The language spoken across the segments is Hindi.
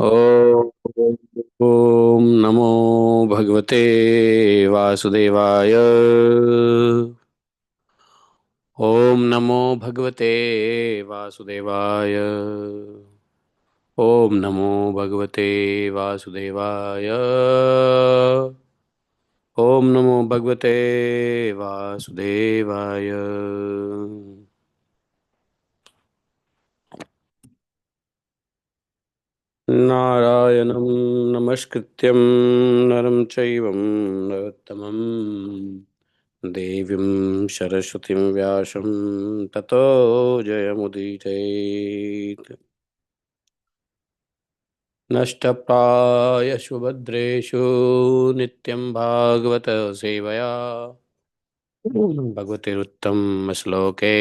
ॐ नमो भगवते वासुदेवाय। ॐ नमो भगवते वासुदेवाय। ॐ नमो भगवते वासुदेवाय। ॐ नमो भगवते वासुदेवाय। नारायणं नमस्कृत्यं नरं चैव नरोत्तमं देवीं सरस्वतीं व्यासं ततो जयमुदीरयेत्। नष्टप्रायेषु भद्रेषु नित्यं भागवत सेवया भगवतेरुत्तमश्लोके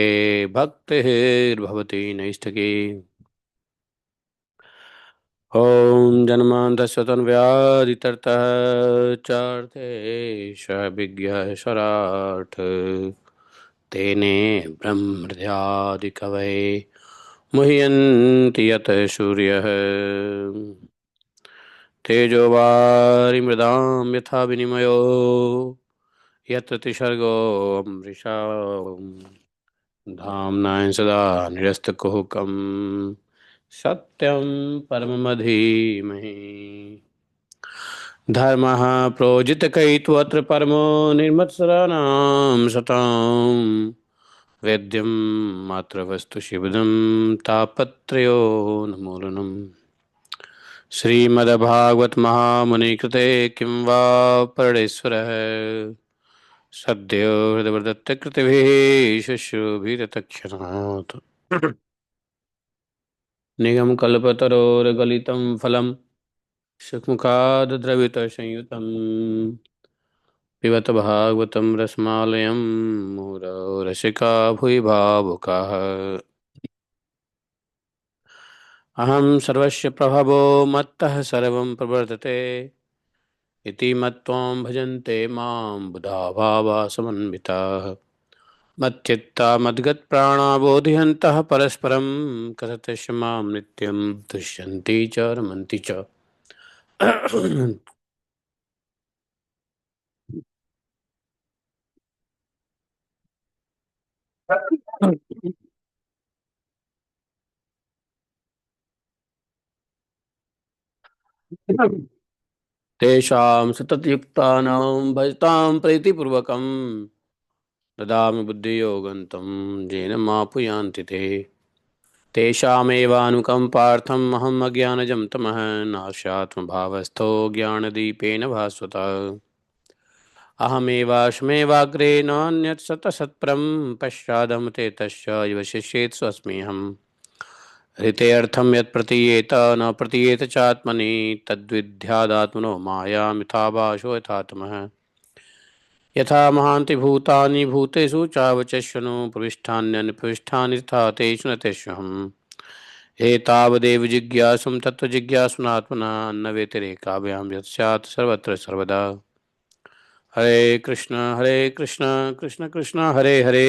भक्तिर्भवति नैष्ठिकी। ॐ जन्मान्तस्वतन्व्याधितर्तः चार्थेष्वभिज्ञस्वराट् तेने ब्रह्महृदादिकवये मुह्यन्ति यत् सूर्यः तेजोवारिमृदां यथा विनिमयो यत्र त्रिसर्गो मृषा धाम्नां सदा निरस्तकुहकं सत्यं परममधीमहि। धर्मः प्रोजितकैत्वत्र परमो निर्मत्सराणां सतां वेद्यं मात्र वस्तु शिवदं तापत्रयोन्मूलनम्। श्रीमद्भागवत महामुनिकृते किं वा परडेश्वरः सद्यो हृदवदत्तकृतिभिः शुश्रूभिरतक्षणात् निगमकल्पतरोर्गलितं फलं सुखमुखाद्रवितसंयुतं पिबत भागवतं रसमालयं मुहुरो रसिका भुवि भावुकाः। अहं सर्वस्य प्रभवो मत्तः सर्वं प्रवर्तते इति मत्त्वं भजन्ते मां बुधा भावा समन्विताः। मच्चित्ता मद्गतप्राणा बोधयन्तः परस्परं कसते मां नित्यं तुष्यन्ति च रमन्ति च। तेषां सततयुक्तानां भजतां प्रीतिपूर्वकं ददामि बुद्धियोगं तं येन मापुयान्ति ते। तेषामेवानुकम्पार्थम् अहम् अज्ञानजं तमः नाशात्मभावस्थो ज्ञानदीपेन भास्वता। अहमेवास्मेवाग्रे नान्यत् सतसत्परं पश्चादहं ते तस्य इव शिष्येत् स्वस्म्यहम्। ऋतेऽर्थं यत् प्रतीयेत न प्रतीयेत चात्मनि तद्विद्यादात्मनो मायां यथा भाषो यथात्मः। यथा महान्ति भूतानि भूतेषु चावचश्वनो प्रविष्टान्यनुप्रविष्टानि तथा तेषु न तेष्वहम्। एतावदेव जिज्ञासुं तत्त्वजिज्ञासुनात्मना न व्यतिरेकाभ्यां यत् स्यात् सर्वत्र सर्वदा। हरे कृष्ण कृष्ण कृष्ण हरे हरे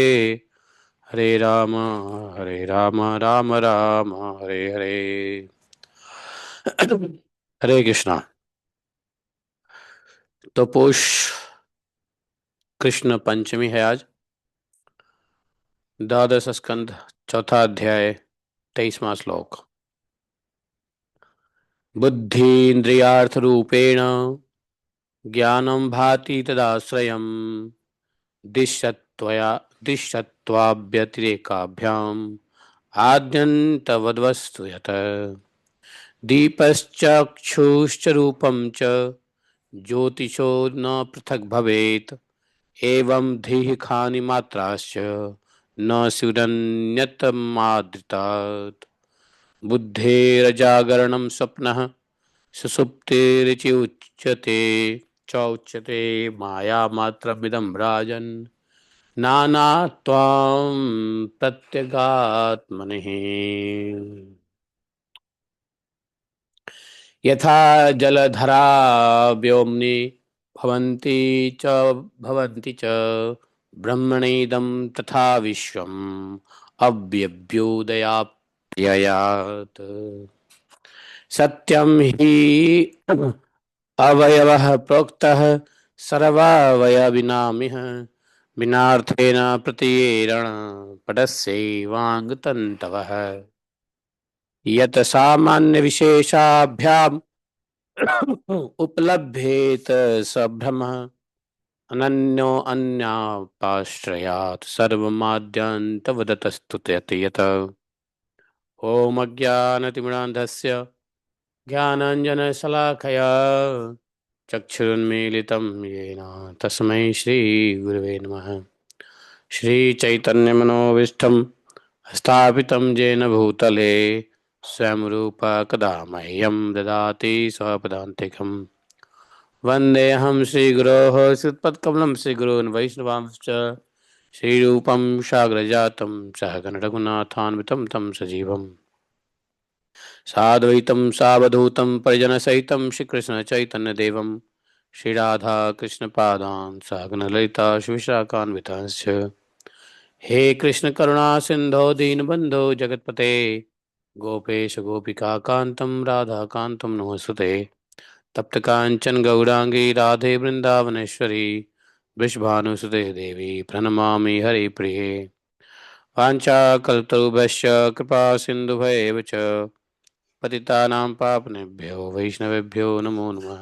हरे राम राम राम हरे हरे। हरे कृष्णा। तो पौष कृष्ण पंचमी है आज। द्वादश स्कंध चौथा अध्याय 23वां श्लोक। बुद्धीन्द्रियार्थरूपेण ज्ञानं भाति तदाश्रयम् दिश्यत्वया दिश्यत्वाभ्यतिरेकाभ्याम् आद्यन्तवद्वस्तु यत् दीपश्चक्षुश्च रूपं च ज्योतिषो न पृथक् भवेत् एवं धीः खानि मात्राश्च न स्युरन्यतमादृतात् बुद्धेरजागरणं स्वप्नः सुषुप्तिरिचि उच्यते चौच्यते मायामात्रमिदं राजन् नानात्वां प्रत्यगात्मनिः। यथा जलधरा व्योम्नि भवन्ति च भवन्ति च ब्रह्मणेदं तथा विश्वम् अव्यव्योदयाप्ययात्। सत्यम ही अवयवः प्रोक्तः सर्वावयविनामिह बिनार्थेन प्रतीयेरण पदस्यैवाङ्गतन्तवः यत् सामान्य विशेषाभ्याम उपलभ्येत सभ्रमः अनन्यो अन्यापाश्रयात् सर्वमाद्यन्तवदतस्तु यत् ॐ अज्ञानतिमिरान्धस्य ज्ञानाञ्जनशलाकया चक्षुरुन्मीलितं येन तस्मै श्रीगुरवे नमः। श्रीचैतन्यमनोभीष्टं स्थापितं येन भूतले स्वयं रूप कदा मह्यं ददाति स्वपदान्तिकम् वन्देऽहं श्रीगुरोः श्रीयुतपत्कमलं श्रीगुरून् वैष्णवांश्च श्रीरूपं साग्रजातं सहगणरघुनाथान्वितं तं सजीवम् साद्वैतं सावधूतं परिजनसहितं श्रीकृष्णचैतन्यदेवं श्रीराधाकृष्णपादान् सहगणललिता शिवशाखान्वितांश्च हे कृष्ण करुणा सिंधो दीनबंधो जगतपते गोपेश गोपिकान्तं राधाकान्तं नमोऽस्तुते तप्त कांचन गौरांगी राधे वृंदावनेश्वरी वृषभानुसुते देवी प्रणमामि हरिप्रिये वाञ्छाकल्पतरुभ्यश्च कृपा सिन्धुभ्येव च पतितानां पावनेभ्यो वैष्णवेभ्यो नमो नमः।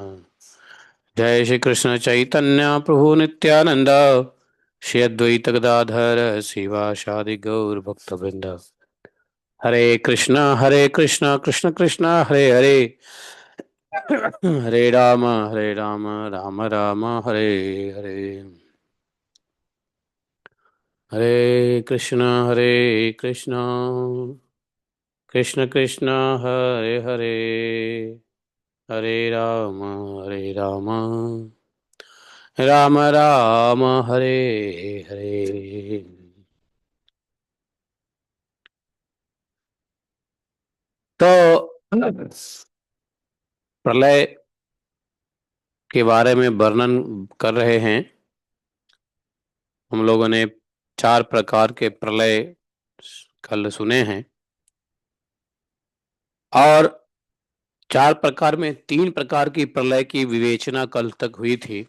जय श्री कृष्ण चैतन्य प्रभु नित्यानंद श्री अद्वैत गदाधर शिवासादि गौर भक्तवृंद हरे कृष्ण कृष्ण कृष्ण हरे हरे हरे राम राम राम हरे हरे हरे कृष्ण कृष्ण कृष्ण हरे हरे हरे राम राम राम हरे हरे। तो प्रलय के बारे में वर्णन कर रहे हैं। हम लोगों ने 4 प्रकार के प्रलय कल सुने हैं और 4 प्रकार में 3 प्रकार की प्रलय की विवेचना कल तक हुई थी।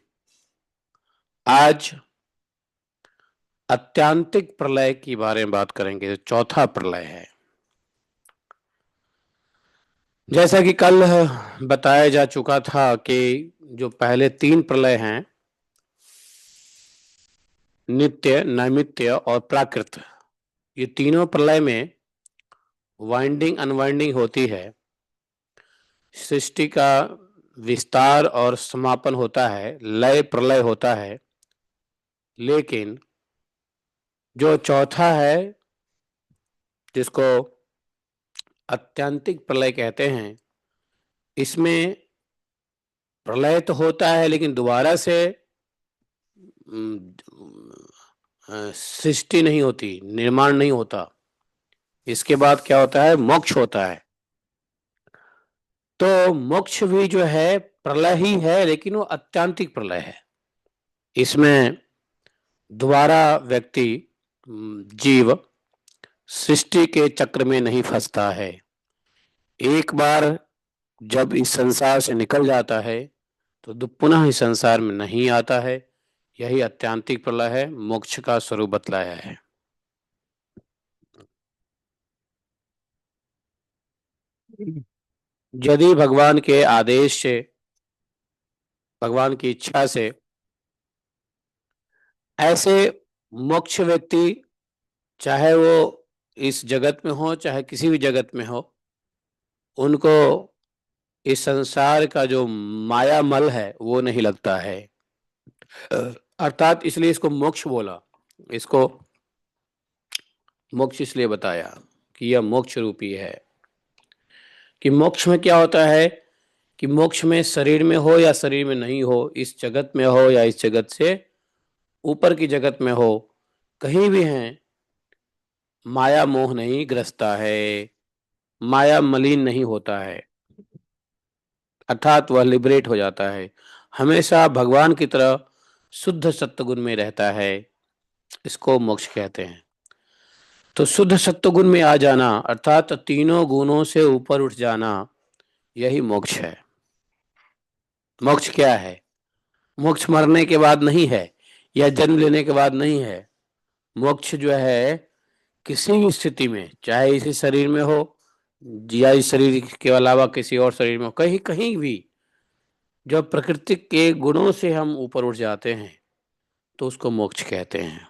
आज अत्यांतिक प्रलय के बारे में बात करेंगे, जो चौथा प्रलय है। जैसा कि कल बताया जा चुका था कि जो पहले 3 प्रलय हैं, नित्य, नैमित्य और प्राकृत, ये तीनों प्रलय में वाइंडिंग अनवाइंडिंग होती है। सृष्टि का विस्तार और समापन होता है, लय प्रलय होता है। लेकिन जो चौथा है, जिसको अत्यंतिक प्रलय कहते हैं, इसमें प्रलय तो होता है लेकिन दोबारा से सृष्टि नहीं होती, निर्माण नहीं होता। इसके बाद क्या होता है? मोक्ष होता है। तो मोक्ष भी जो है प्रलय ही है, लेकिन वो अत्यांतिक प्रलय है। इसमें दोबारा व्यक्ति, जीव सृष्टि के चक्र में नहीं फंसता है। एक बार जब इस संसार से निकल जाता है तो पुनः इस संसार में नहीं आता है। यही अत्यांतिक प्रलय है, मोक्ष का स्वरूप बतलाया है। यदि भगवान के आदेश से, भगवान की इच्छा से ऐसे मोक्ष व्यक्ति, चाहे वो इस जगत में हो चाहे किसी भी जगत में हो, उनको इस संसार का जो माया मल है वो नहीं लगता है। अर्थात इसलिए इसको मोक्ष बोला। इसको मोक्ष इसलिए बताया कि यह मोक्ष रूपी है। कि मोक्ष में क्या होता है कि मोक्ष में शरीर में हो या शरीर में नहीं हो, इस जगत में हो या इस जगत से ऊपर की जगत में हो, कहीं भी हैं, माया मोह नहीं ग्रसता है, माया मलिन नहीं होता है। अर्थात वह लिबरेट हो जाता है, हमेशा भगवान की तरह शुद्ध सत्वगुण में रहता है। इसको मोक्ष कहते हैं। तो शुद्ध सत्वगुण में आ जाना, अर्थात तीनों गुणों से ऊपर उठ जाना, यही मोक्ष है। मोक्ष क्या है? मोक्ष मरने के बाद नहीं है या जन्म लेने के बाद नहीं है। मोक्ष जो है किसी भी स्थिति में, चाहे इसी शरीर में हो या इस शरीर के अलावा किसी और शरीर में हो, कहीं कहीं भी जब प्रकृति के गुणों से हम ऊपर उठ जाते हैं तो उसको मोक्ष कहते हैं।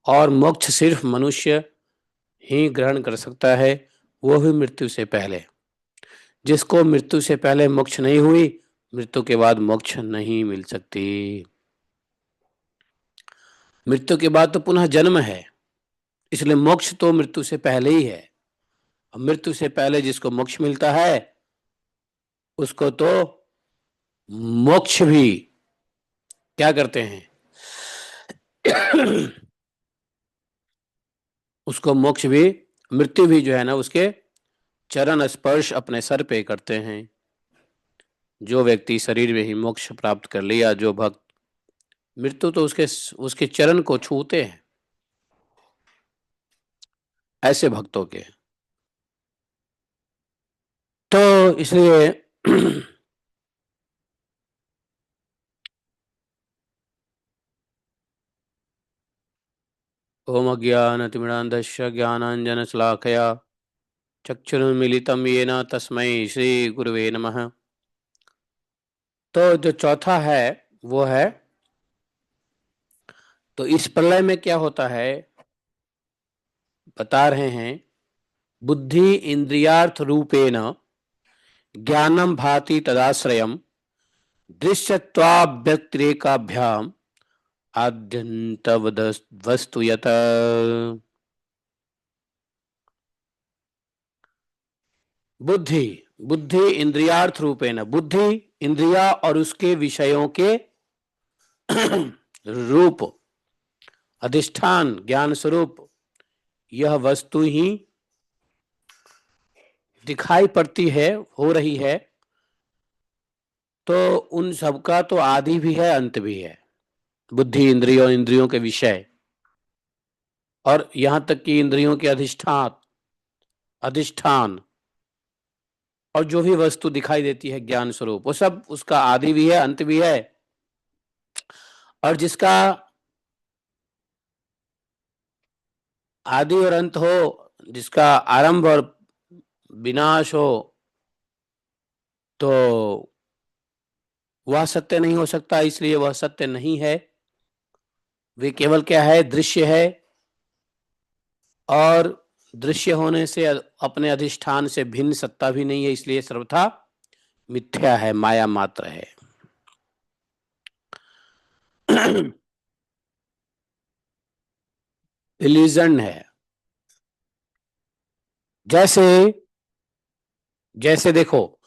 और मोक्ष सिर्फ मनुष्य ही ग्रहण कर सकता है, वो भी मृत्यु से पहले। जिसको मृत्यु से पहले मोक्ष नहीं हुई, मृत्यु के बाद मोक्ष नहीं मिल सकती। मृत्यु के बाद तो पुनः जन्म है, इसलिए मोक्ष तो मृत्यु से पहले ही है। और मृत्यु से पहले जिसको मोक्ष मिलता है उसको तो मोक्ष भी क्या करते हैं उसको मोक्ष भी, मृत्यु भी जो है ना, उसके चरण स्पर्श अपने सर पे करते हैं। जो व्यक्ति शरीर में ही मोक्ष प्राप्त कर लिया, जो भक्त, मृत्यु तो उसके उसके चरण को छूते हैं, ऐसे भक्तों के। तो इसलिए ओम अज्ञानतिमिरान्धस्य ज्ञानाञ्जनशलाकया चक्षुरुन्मीलितं येन तस्मै श्री गुरुवे नमः। तो जो चौथा है वो है, तो इस प्रलय में क्या होता है बता रहे हैं। बुद्धि इंद्रियार्थ रूपेण ज्ञानम भाति तदाश्रयम दृश्यत्वाभ्यतिरेकाभ्याम आद्यंत वस्तु यत। बुद्धि, बुद्धि इंद्रियार्थ रूपेण, बुद्धि इंद्रिया और उसके विषयों के रूप, अधिष्ठान, ज्ञान स्वरूप, यह वस्तु ही दिखाई पड़ती है, हो रही है। तो उन सबका तो आदि भी है, अंत भी है। बुद्धि, इंद्रियों, इंद्रियों के विषय, और यहां तक कि इंद्रियों के अधिष्ठान, अधिष्ठान और जो भी वस्तु दिखाई देती है ज्ञान स्वरूप, वो सब उसका आदि भी है, अंत भी है। और जिसका आदि और अंत हो, जिसका आरंभ और विनाश हो, तो वह सत्य नहीं हो सकता, इसलिए वह सत्य नहीं है। वे केवल क्या है, दृश्य है। और दृश्य होने से अपने अधिष्ठान से भिन्न सत्ता भी नहीं है, इसलिए सर्वथा मिथ्या है, माया मात्र है। इल्यूजन है। जैसे, जैसे देखो,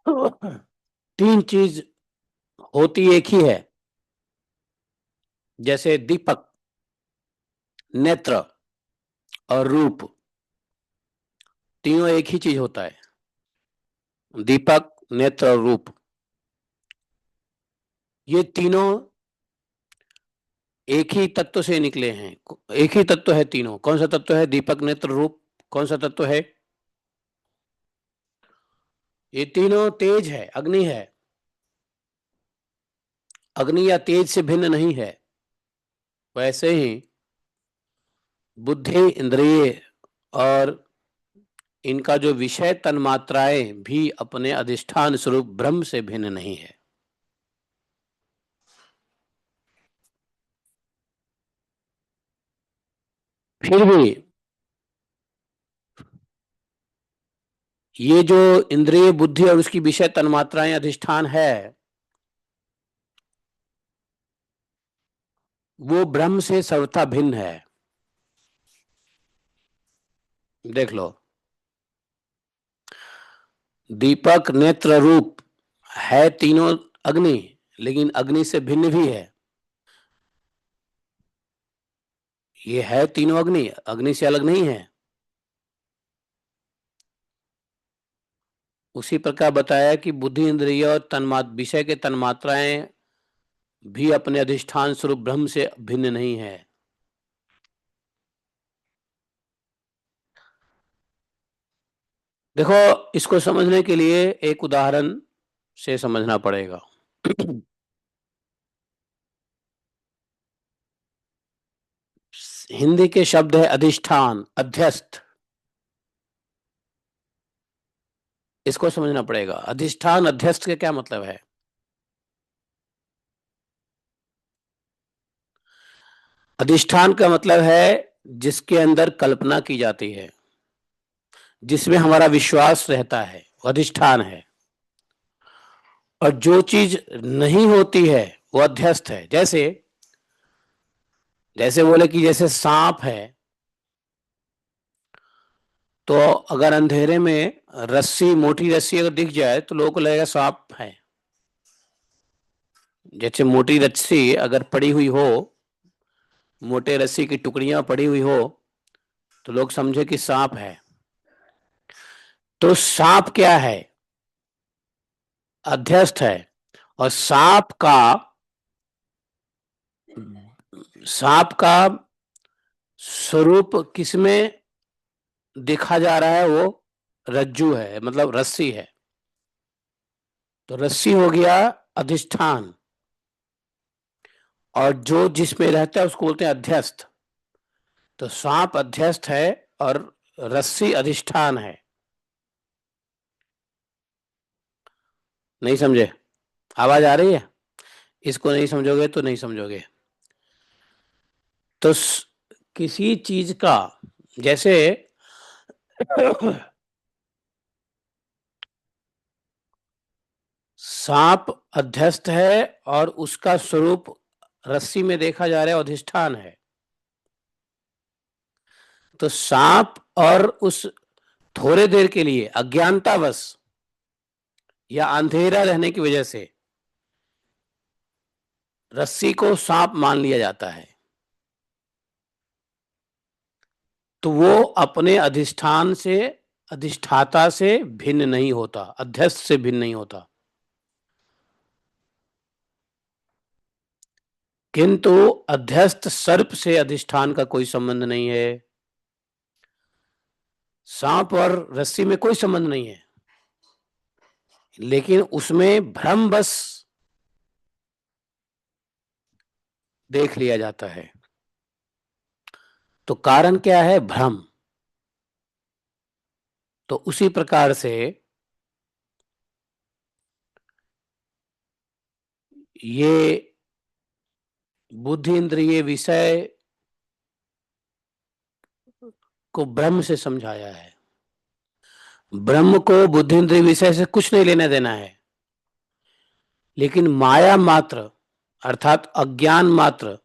तीन चीज होती एक ही है। जैसे दीपक, नेत्र और रूप, तीनों एक ही चीज होता है। दीपक, नेत्र और रूप, ये तीनों एक ही तत्व से निकले हैं। एक ही तत्व है तीनों। कौन सा तत्व है? दीपक, नेत्र, रूप। कौन सा तत्व है? ये तीनों तेज है, अग्नि है। अग्नि या तेज से भिन्न नहीं है। वैसे ही बुद्धि, इंद्रिय और इनका जो विषय तन्मात्राएं भी अपने अधिष्ठान स्वरूप ब्रह्म से भिन्न नहीं है। फिर भी ये जो इंद्रिय, बुद्धि और उसकी विषय तन्मात्राएं अधिष्ठान है, वो ब्रह्म से सर्वथा भिन्न है। देख लो, दीपक, नेत्र, रूप है तीनों अग्नि, लेकिन अग्नि से भिन्न भी है। ये है तीनों अग्नि, अग्नि से अलग नहीं है। उसी प्रकार बताया कि बुद्धि, इंद्रिय और विषय के तन्मात्राएं भी अपने अधिष्ठान स्वरूप ब्रह्म से भिन्न नहीं है। देखो, इसको समझने के लिए एक उदाहरण से समझना पड़ेगा। हिंदी के शब्द है अधिष्ठान, अध्यस्त। इसको समझना पड़ेगा, अधिष्ठान अध्यस्त के क्या मतलब है। अधिष्ठान का मतलब है जिसके अंदर कल्पना की जाती है, जिसमें हमारा विश्वास रहता है, वो अधिष्ठान है। और जो चीज नहीं होती है वो अध्यस्त है। जैसे जैसे बोले कि जैसे सांप है, तो अगर अंधेरे में रस्सी, मोटी रस्सी अगर दिख जाए तो लोगों को लगेगा सांप है। जैसे मोटी रस्सी अगर पड़ी हुई हो, मोटे रस्सी की टुकड़ियां पड़ी हुई हो, तो लोग समझे कि सांप है। तो सांप क्या है, अध्यस्त है। और सांप का स्वरूप किसमें देखा जा रहा है, वो रज्जू है, मतलब रस्सी है। तो रस्सी हो गया अधिष्ठान, और जो जिसमें रहता है उसको बोलते हैं अध्यस्त। तो सांप अध्यस्त है और रस्सी अधिष्ठान है। नहीं समझे? आवाज आ रही है? इसको नहीं समझोगे तो नहीं समझोगे। तो किसी चीज का, जैसे सांप अध्यस्त है और उसका स्वरूप रस्सी में देखा जा रहा है, अधिष्ठान है। तो सांप और उस थोड़े देर के लिए अज्ञानतावश या अंधेरा रहने की वजह से रस्सी को सांप मान लिया जाता है। तो वो अपने अधिष्ठान से, अधिष्ठाता से भिन्न नहीं होता, अध्यस्त से भिन्न नहीं होता। किंतु अध्यस्त सर्प से अधिष्ठान का कोई संबंध नहीं है। सांप और रस्सी में कोई संबंध नहीं है, लेकिन उसमें भ्रम बस देख लिया जाता है। तो कारण क्या है? भ्रम। तो उसी प्रकार से ये बुद्धि इंद्रिय विषय को ब्रह्म से समझाया है। ब्रह्म को बुद्धि इंद्रिय विषय से कुछ नहीं लेना देना है, लेकिन माया मात्र, अर्थात अज्ञान मात्र,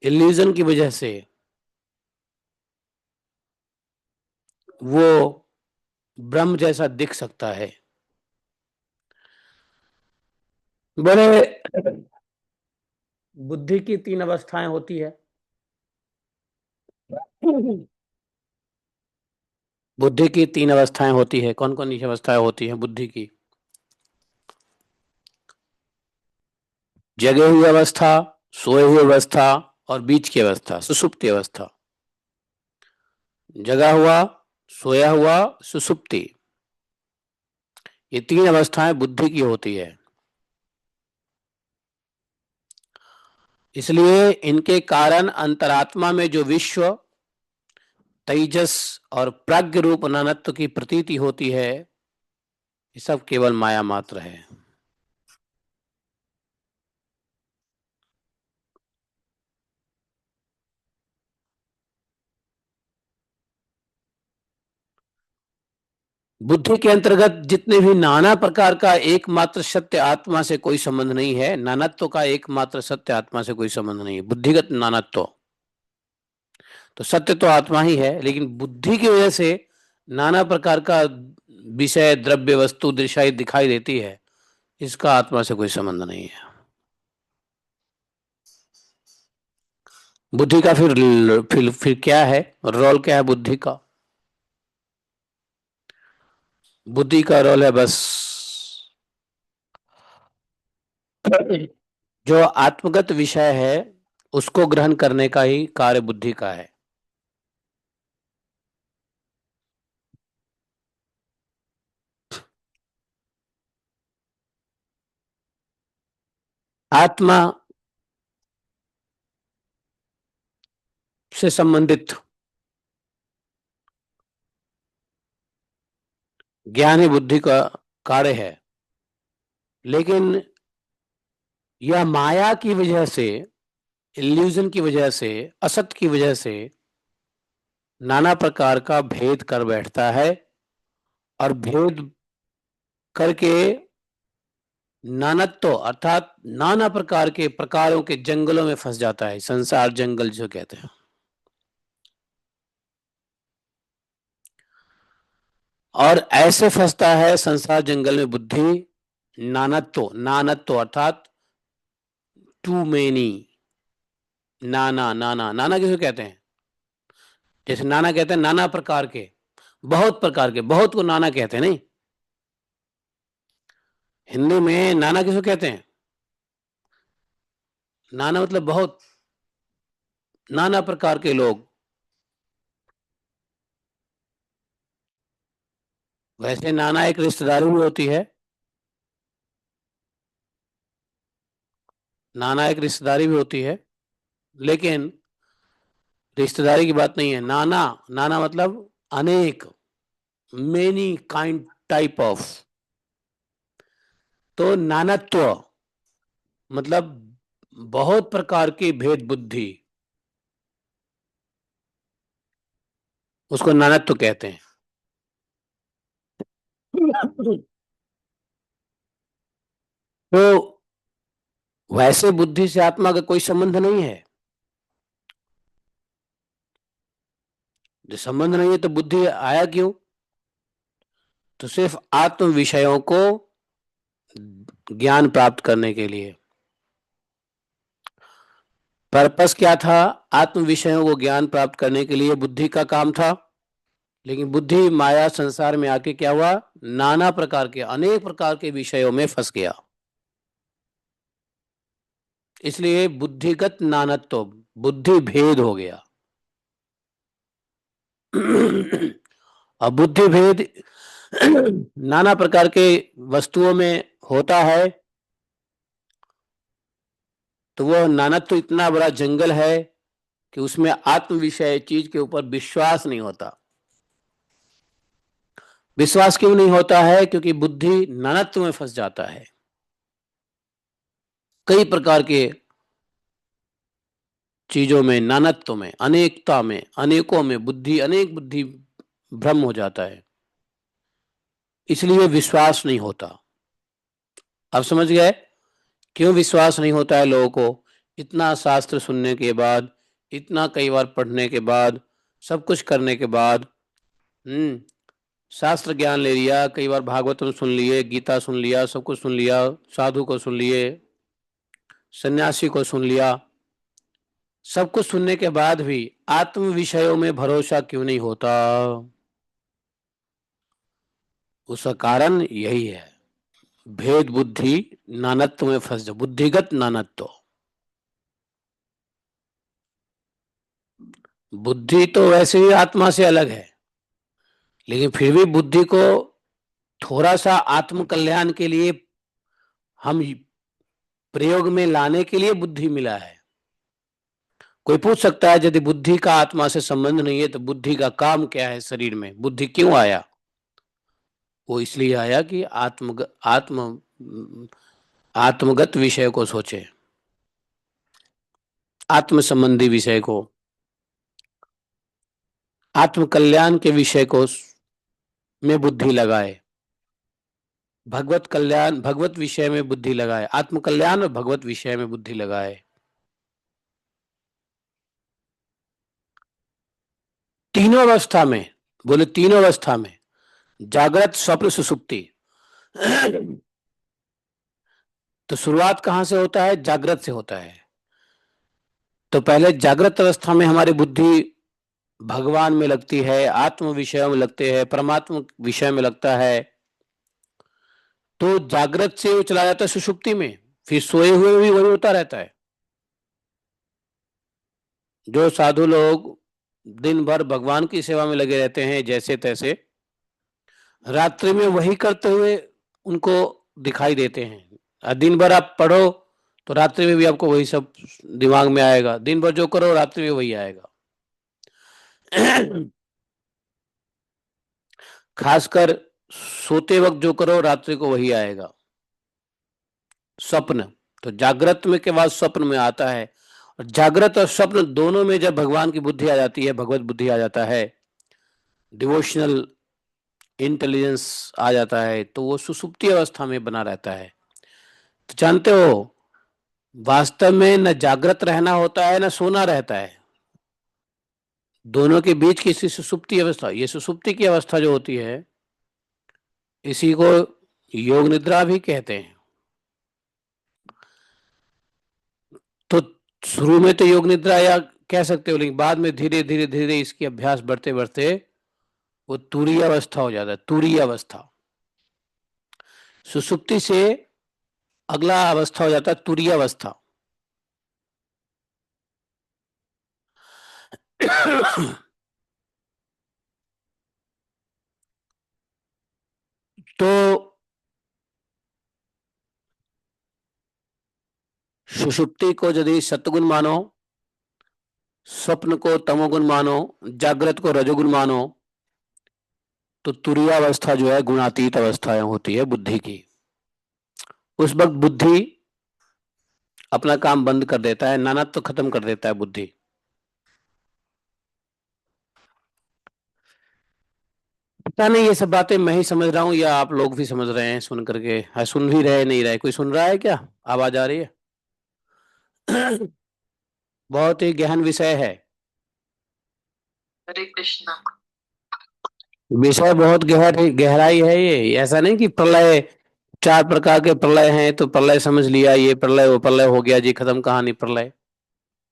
इल्यूजन की वजह से वो ब्रह्म जैसा दिख सकता है। बड़े बुद्धि की तीन अवस्थाएं होती है। बुद्धि की तीन अवस्थाएं होती है। कौन कौन सी अवस्थाएं होती हैं बुद्धि की? जगे हुई अवस्था, सोए हुई अवस्था और बीच की अवस्था, सुषुप्ति अवस्था। जगा हुआ, सोया हुआ, सुषुप्ति, ये तीन अवस्थाएं बुद्धि की होती है। इसलिए इनके कारण अंतरात्मा में जो विश्व, तेजस और प्राज्ञ रूप नानत्व की प्रतीति होती है, ये सब केवल माया मात्र है। बुद्धि के अंतर्गत जितने भी नाना प्रकार का एकमात्र सत्य आत्मा से कोई संबंध नहीं है। नानत्व का एकमात्र सत्य आत्मा से कोई संबंध नहीं है, बुद्धिगत नानत्व। तो सत्य तो आत्मा ही है, लेकिन बुद्धि की वजह से नाना प्रकार का विषय, द्रव्य, वस्तु, दृश्य दिखाई देती है, इसका आत्मा से कोई संबंध नहीं है। बुद्धि का फिर क्या है, रोल क्या है बुद्धि का? बुद्धि का रोल है बस जो आत्मगत विषय है उसको ग्रहण करने का ही कार्य बुद्धि का है। आत्मा से संबंधित ज्ञान ही बुद्धि का कार्य है, लेकिन यह माया की वजह से, इल्यूजन की वजह से, असत की वजह से नाना प्रकार का भेद कर बैठता है, और भेद करके नानत्व अर्थात नाना प्रकार के प्रकारों के जंगलों में फंस जाता है। संसार जंगल जो कहते हैं, और ऐसे फंसता है संसार जंगल में बुद्धि नानत्व, नानत्व अर्थात टू मेनी, नाना नाना नाना किसको कहते हैं? जैसे नाना कहते हैं नाना प्रकार के, बहुत प्रकार के, बहुत को नाना कहते हैं नहीं? हिंदी में नाना किसको कहते हैं? नाना मतलब बहुत, नाना प्रकार के लोग। वैसे नाना एक रिश्तेदारी भी होती है, नाना एक रिश्तेदारी भी होती है, लेकिन रिश्तेदारी की बात नहीं है। नाना, नाना मतलब अनेक, मेनी काइंड, टाइप ऑफ। तो नानत्व मतलब बहुत प्रकार की भेद बुद्धि, उसको नानत्व कहते हैं। तो वैसे बुद्धि से आत्मा का कोई संबंध नहीं है। जो संबंध नहीं है तो बुद्धि आया क्यों? तो सिर्फ आत्म विषयों को ज्ञान प्राप्त करने के लिए। पर्पस क्या था? आत्म विषयों को ज्ञान प्राप्त करने के लिए बुद्धि का काम था। लेकिन बुद्धि माया संसार में आके क्या हुआ? नाना प्रकार के, अनेक प्रकार के विषयों में फंस गया। इसलिए बुद्धिगत नानत्व, बुद्धि भेद हो गया। और बुद्धि भेद नाना प्रकार के वस्तुओं में होता है, तो वह नानत्व इतना बड़ा जंगल है कि उसमें आत्म विषय चीज के ऊपर विश्वास नहीं होता। विश्वास क्यों नहीं होता है? क्योंकि बुद्धि नानत्व में फंस जाता है। कई प्रकार के चीजों में, नानत्व में, अनेकता में, अनेकों में बुद्धि, अनेक बुद्धि भ्रम हो जाता है, इसलिए विश्वास नहीं होता। अब समझ गए क्यों विश्वास नहीं होता है लोगों को? इतना शास्त्र सुनने के बाद, इतना कई बार पढ़ने के बाद, सब कुछ करने के बाद, शास्त्र ज्ञान ले लिया, कई बार भागवतम सुन लिए, गीता सुन लिया, सब कुछ सुन लिया, साधु को सुन लिए, सन्यासी को सुन लिया, सब कुछ सुनने के बाद भी आत्म विषयों में भरोसा क्यों नहीं होता? उसका कारण यही है, भेद बुद्धि, नानत्व में फंस जाओ, बुद्धिगत नानत्व। बुद्धि तो वैसे ही आत्मा से अलग है, लेकिन फिर भी बुद्धि को थोड़ा सा आत्म कल्याण के लिए, हम प्रयोग में लाने के लिए बुद्धि मिला है। कोई पूछ सकता है यदि बुद्धि का आत्मा से संबंध नहीं है तो बुद्धि का काम क्या है शरीर में? बुद्धि क्यों आया? वो इसलिए आया कि आत्मगत विषय को सोचे, आत्म संबंधी विषय को, आत्म कल्याण के विषय को में बुद्धि लगाए, भगवत कल्याण, भगवत विषय में बुद्धि लगाए, आत्म कल्याण और भगवत विषय में बुद्धि लगाए। तीनों अवस्था में, बोले तीनों अवस्था में, जागृत, स्वप्न, सुषुप्ति। तो शुरुआत कहां से होता है? जागृत से होता है। तो पहले जागृत अवस्था में हमारी बुद्धि भगवान में लगती है, आत्म विषयों में लगते हैं, परमात्मा विषय में लगता है। तो जागृत से वो चला जाता है सुषुप्ति में, फिर सोए हुए भी वही होता रहता है। जो साधु लोग दिन भर भगवान की सेवा में लगे रहते हैं जैसे तैसे, रात्रि में वही करते हुए उनको दिखाई देते हैं। दिन भर आप पढ़ो तो रात्रि में भी आपको वही सब दिमाग में आएगा। दिन भर जो करो रात्रि में वही आएगा। खासकर सोते वक्त जो करो रात्रि को वही आएगा। स्वप्न तो जागृत में के बाद स्वप्न में आता है, और जागृत और स्वप्न दोनों में जब भगवान की बुद्धि आ जाती है, भगवत बुद्धि आ जाता है, डिवोशनल इंटेलिजेंस आ जाता है, तो वो सुसुप्ति अवस्था में बना रहता है। तो जानते हो, वास्तव में न जागृत रहना होता है न सोना रहता है, दोनों के बीच की सुसुप्ति अवस्था, ये सुसुप्ति की अवस्था जो होती है, इसी को योग निद्रा भी कहते हैं। तो शुरू में तो योग निद्रा या कह सकते हो, लेकिन बाद में धीरे धीरे धीरे इसकी अभ्यास बढ़ते बढ़ते वो तुरीय अवस्था हो जाता है। तुरीय अवस्था, सुसुप्ति से अगला अवस्था हो जाता है तुरीय अवस्था। तो सुषुप्ति को यदि सत्गुण मानो, स्वप्न को तमोगुण मानो, जागृत को रजोगुण मानो, तो तुरीयावस्था जो है गुणातीत अवस्थाएं होती है बुद्धि की। उस वक्त बुद्धि अपना काम बंद कर देता है, नानात्व तो खत्म कर देता है बुद्धि। पता नहीं ये सब बातें मैं ही समझ रहा हूँ या आप लोग भी समझ रहे हैं सुन करके, सुन भी रहे नहीं रहे, कोई सुन रहा है क्या? आवाज आ रही है? बहुत ही गहन विषय है। हरे कृष्णा। विषय बहुत गहराई है ये। ऐसा नहीं कि प्रलय, चार प्रकार के प्रलय हैं तो प्रलय समझ लिया, ये प्रलय वो प्रलय हो गया जी, खत्म कहानी प्रलय।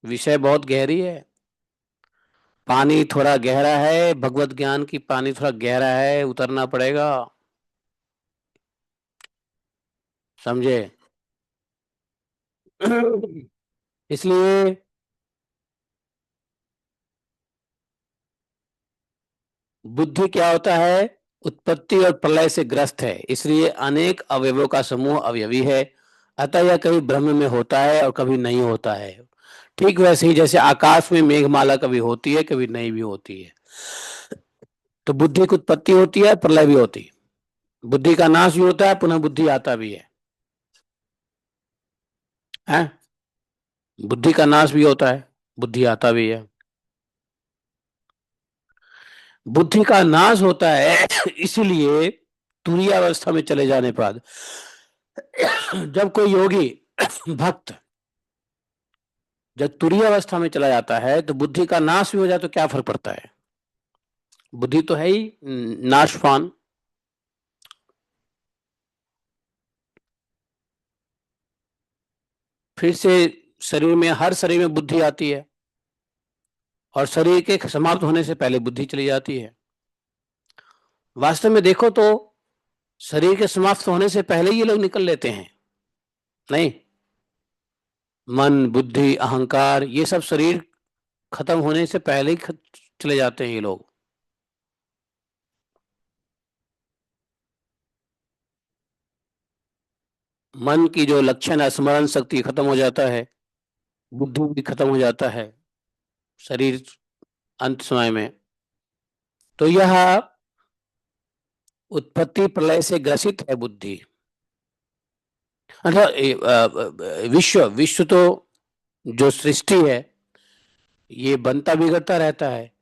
विषय बहुत गहरी है। पानी थोड़ा गहरा है, भगवत ज्ञान की पानी थोड़ा गहरा है, उतरना पड़ेगा, समझे? इसलिए बुद्धि क्या होता है, उत्पत्ति और प्रलय से ग्रस्त है, इसलिए अनेक अवयवों का समूह अवयवी है। अतः यह कभी ब्रह्म में होता है और कभी नहीं होता है। ठीक वैसे ही जैसे आकाश में मेघमाला कभी होती है कभी नहीं भी होती है, तो बुद्धि की उत्पत्ति होती है, प्रलय भी होती है, बुद्धि का नाश भी होता है, पुनः बुद्धि आता भी है? बुद्धि का नाश भी होता है, बुद्धि आता भी है। बुद्धि का नाश होता है इसीलिए तुरीय अवस्था में चले जाने पर जब कोई योगी भक्त जब तुरीय अवस्था में चला जाता है तो बुद्धि का नाश भी हो जाए तो क्या फर्क पड़ता है? बुद्धि तो है ही नाशवान। फिर से शरीर में, हर शरीर में बुद्धि आती है, और शरीर के समाप्त होने से पहले बुद्धि चली जाती है। वास्तव में देखो तो शरीर के समाप्त होने से पहले ये लोग निकल लेते हैं, नहीं? मन बुद्धि अहंकार ये सब शरीर खत्म होने से पहले ही चले जाते हैं ये लोग। मन की जो लक्षण है, स्मरण शक्ति खत्म हो जाता है, बुद्धि भी खत्म हो जाता है शरीर अंत समय में। तो यह उत्पत्ति प्रलय से ग्रसित है बुद्धि। अर्थात विश्व विश्व तो जो सृष्टि है ये बनता बिगड़ता रहता है,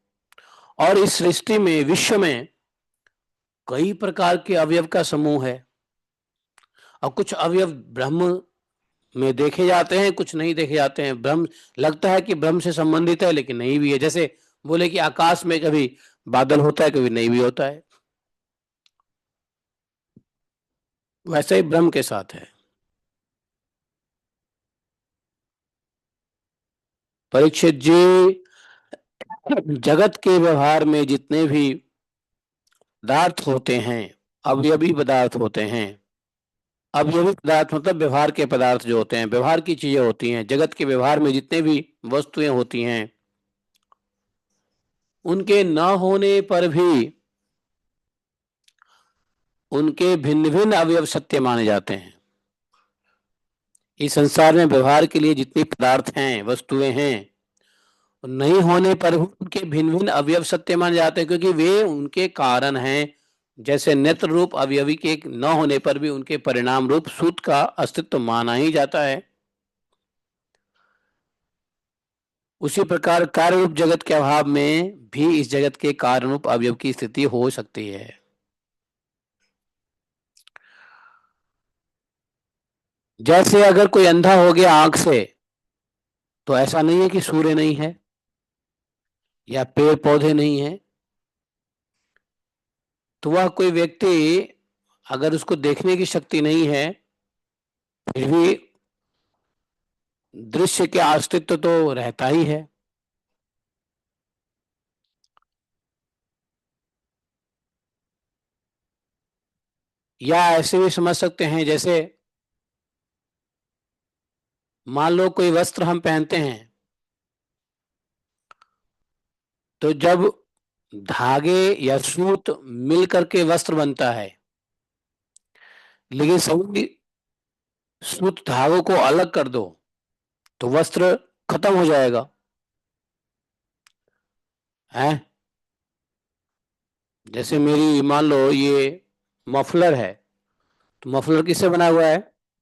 और इस सृष्टि में, विश्व में कई प्रकार के अवयव का समूह है, और कुछ अवयव ब्रह्म में देखे जाते हैं, कुछ नहीं देखे जाते हैं। ब्रह्म लगता है कि ब्रह्म से संबंधित है लेकिन नहीं भी है। जैसे बोले कि आकाश में कभी बादल होता है कभी नहीं भी होता है, वैसे ही ब्रह्म के साथ है। परीक्षित जी, जगत के व्यवहार में जितने भी पदार्थ होते हैं, अवयवी पदार्थ होते हैं, अवयवी पदार्थ मतलब व्यवहार के पदार्थ जो होते हैं, व्यवहार की चीजें होती हैं, जगत के व्यवहार में जितने भी वस्तुएं होती हैं, उनके न होने पर भी उनके भिन्न भिन्न अवयव सत्य माने जाते हैं। इस संसार में व्यवहार के लिए जितनी पदार्थ हैं, वस्तुएं हैं, नहीं होने पर भी उनके भिन्न भिन्न अवयव सत्य माने जाते हैं, क्योंकि वे उनके कारण हैं। जैसे नेत्र रूप अवयवी के न होने पर भी उनके परिणाम रूप सूत का अस्तित्व माना ही जाता है। उसी प्रकार कार्य रूप जगत के अभाव में भी इस जगत के कारण रूप अवयव की स्थिति हो सकती है। जैसे अगर कोई अंधा हो गया आंख से, तो ऐसा नहीं है कि सूर्य नहीं है या पेड़ पौधे नहीं है। तो वह कोई व्यक्ति अगर उसको देखने की शक्ति नहीं है, फिर भी दृश्य के अस्तित्व तो रहता ही है। या ऐसे भी समझ सकते हैं, जैसे मान लो कोई वस्त्र हम पहनते हैं, तो जब धागे या सूत मिल करके वस्त्र बनता है, लेकिन सभी सूत धागों को अलग कर दो तो वस्त्र खत्म हो जाएगा है। जैसे मेरी मान लो ये मफलर है, तो मफलर किससे बना हुआ है?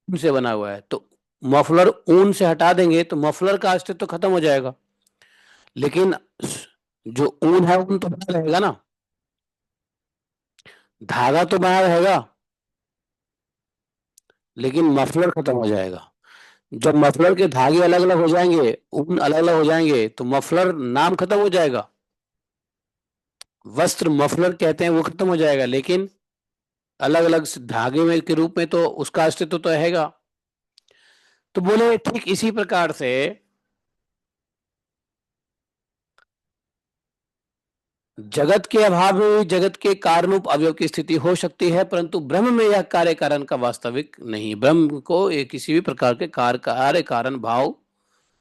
ऊन से बना हुआ है। तो मफलर ऊन से हटा देंगे तो मफलर का अस्तित्व तो खत्म हो जाएगा, लेकिन जो ऊन है ऊन तो बना रहेगा ना, धागा तो बना रहेगा, लेकिन मफलर खत्म हो जाएगा। जब मफलर के धागे अलग अलग हो जाएंगे, ऊन अलग अलग हो जाएंगे, तो मफलर नाम खत्म हो जाएगा। वस्त्र मफलर कहते हैं, वो खत्म हो जाएगा, लेकिन अलग अलग धागे में के रूप में तो उसका अस्तित्व तो रहेगा। तो बोले ठीक इसी प्रकार से जगत के अभाव में भी जगत के कारण रूप अवयव की स्थिति हो सकती है, परंतु ब्रह्म में यह कार्य कारण का वास्तविक नहीं। ब्रह्म को एक किसी भी प्रकार के कार्य कारण भाव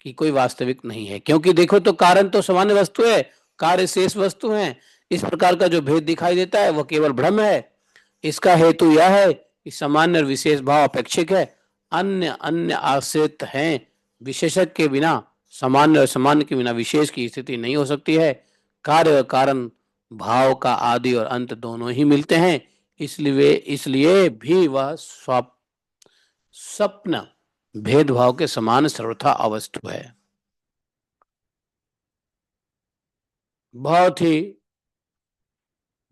की कोई वास्तविक नहीं है, क्योंकि देखो तो कारण तो सामान्य वस्तु है, कार्य शेष वस्तु है। इस प्रकार का जो भेद दिखाई देता है वह केवल भ्रम है। इसका हेतु यह है कि सामान्य और विशेष भाव अपेक्षिक है, अन्य अन्य आश्रित हैं। विशेषक के बिना सामान्य और सामान्य के बिना विशेष की स्थिति नहीं हो सकती है। कार्य और कारण भाव का आदि और अंत दोनों ही मिलते हैं, इसलिए भी वह स्वप्न भेदभाव के समान सर्वथा अवस्तु है। बहुत ही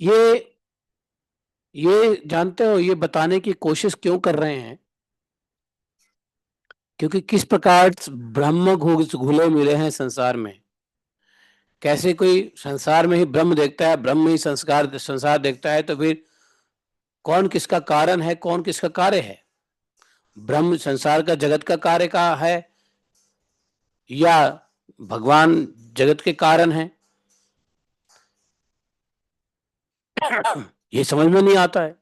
ये ये जानते हो, ये बताने की कोशिश क्यों कर रहे हैं? क्योंकि किस प्रकार ब्रह्म घुले मिले हैं संसार में। कैसे कोई संसार में ही ब्रह्म देखता है, ब्रह्म ही संसार देखता है, तो फिर कौन किसका कारण है, कौन किसका कार्य है? ब्रह्म संसार का जगत का कार्य का है, या भगवान जगत के कारण है? ये समझ में नहीं आता है।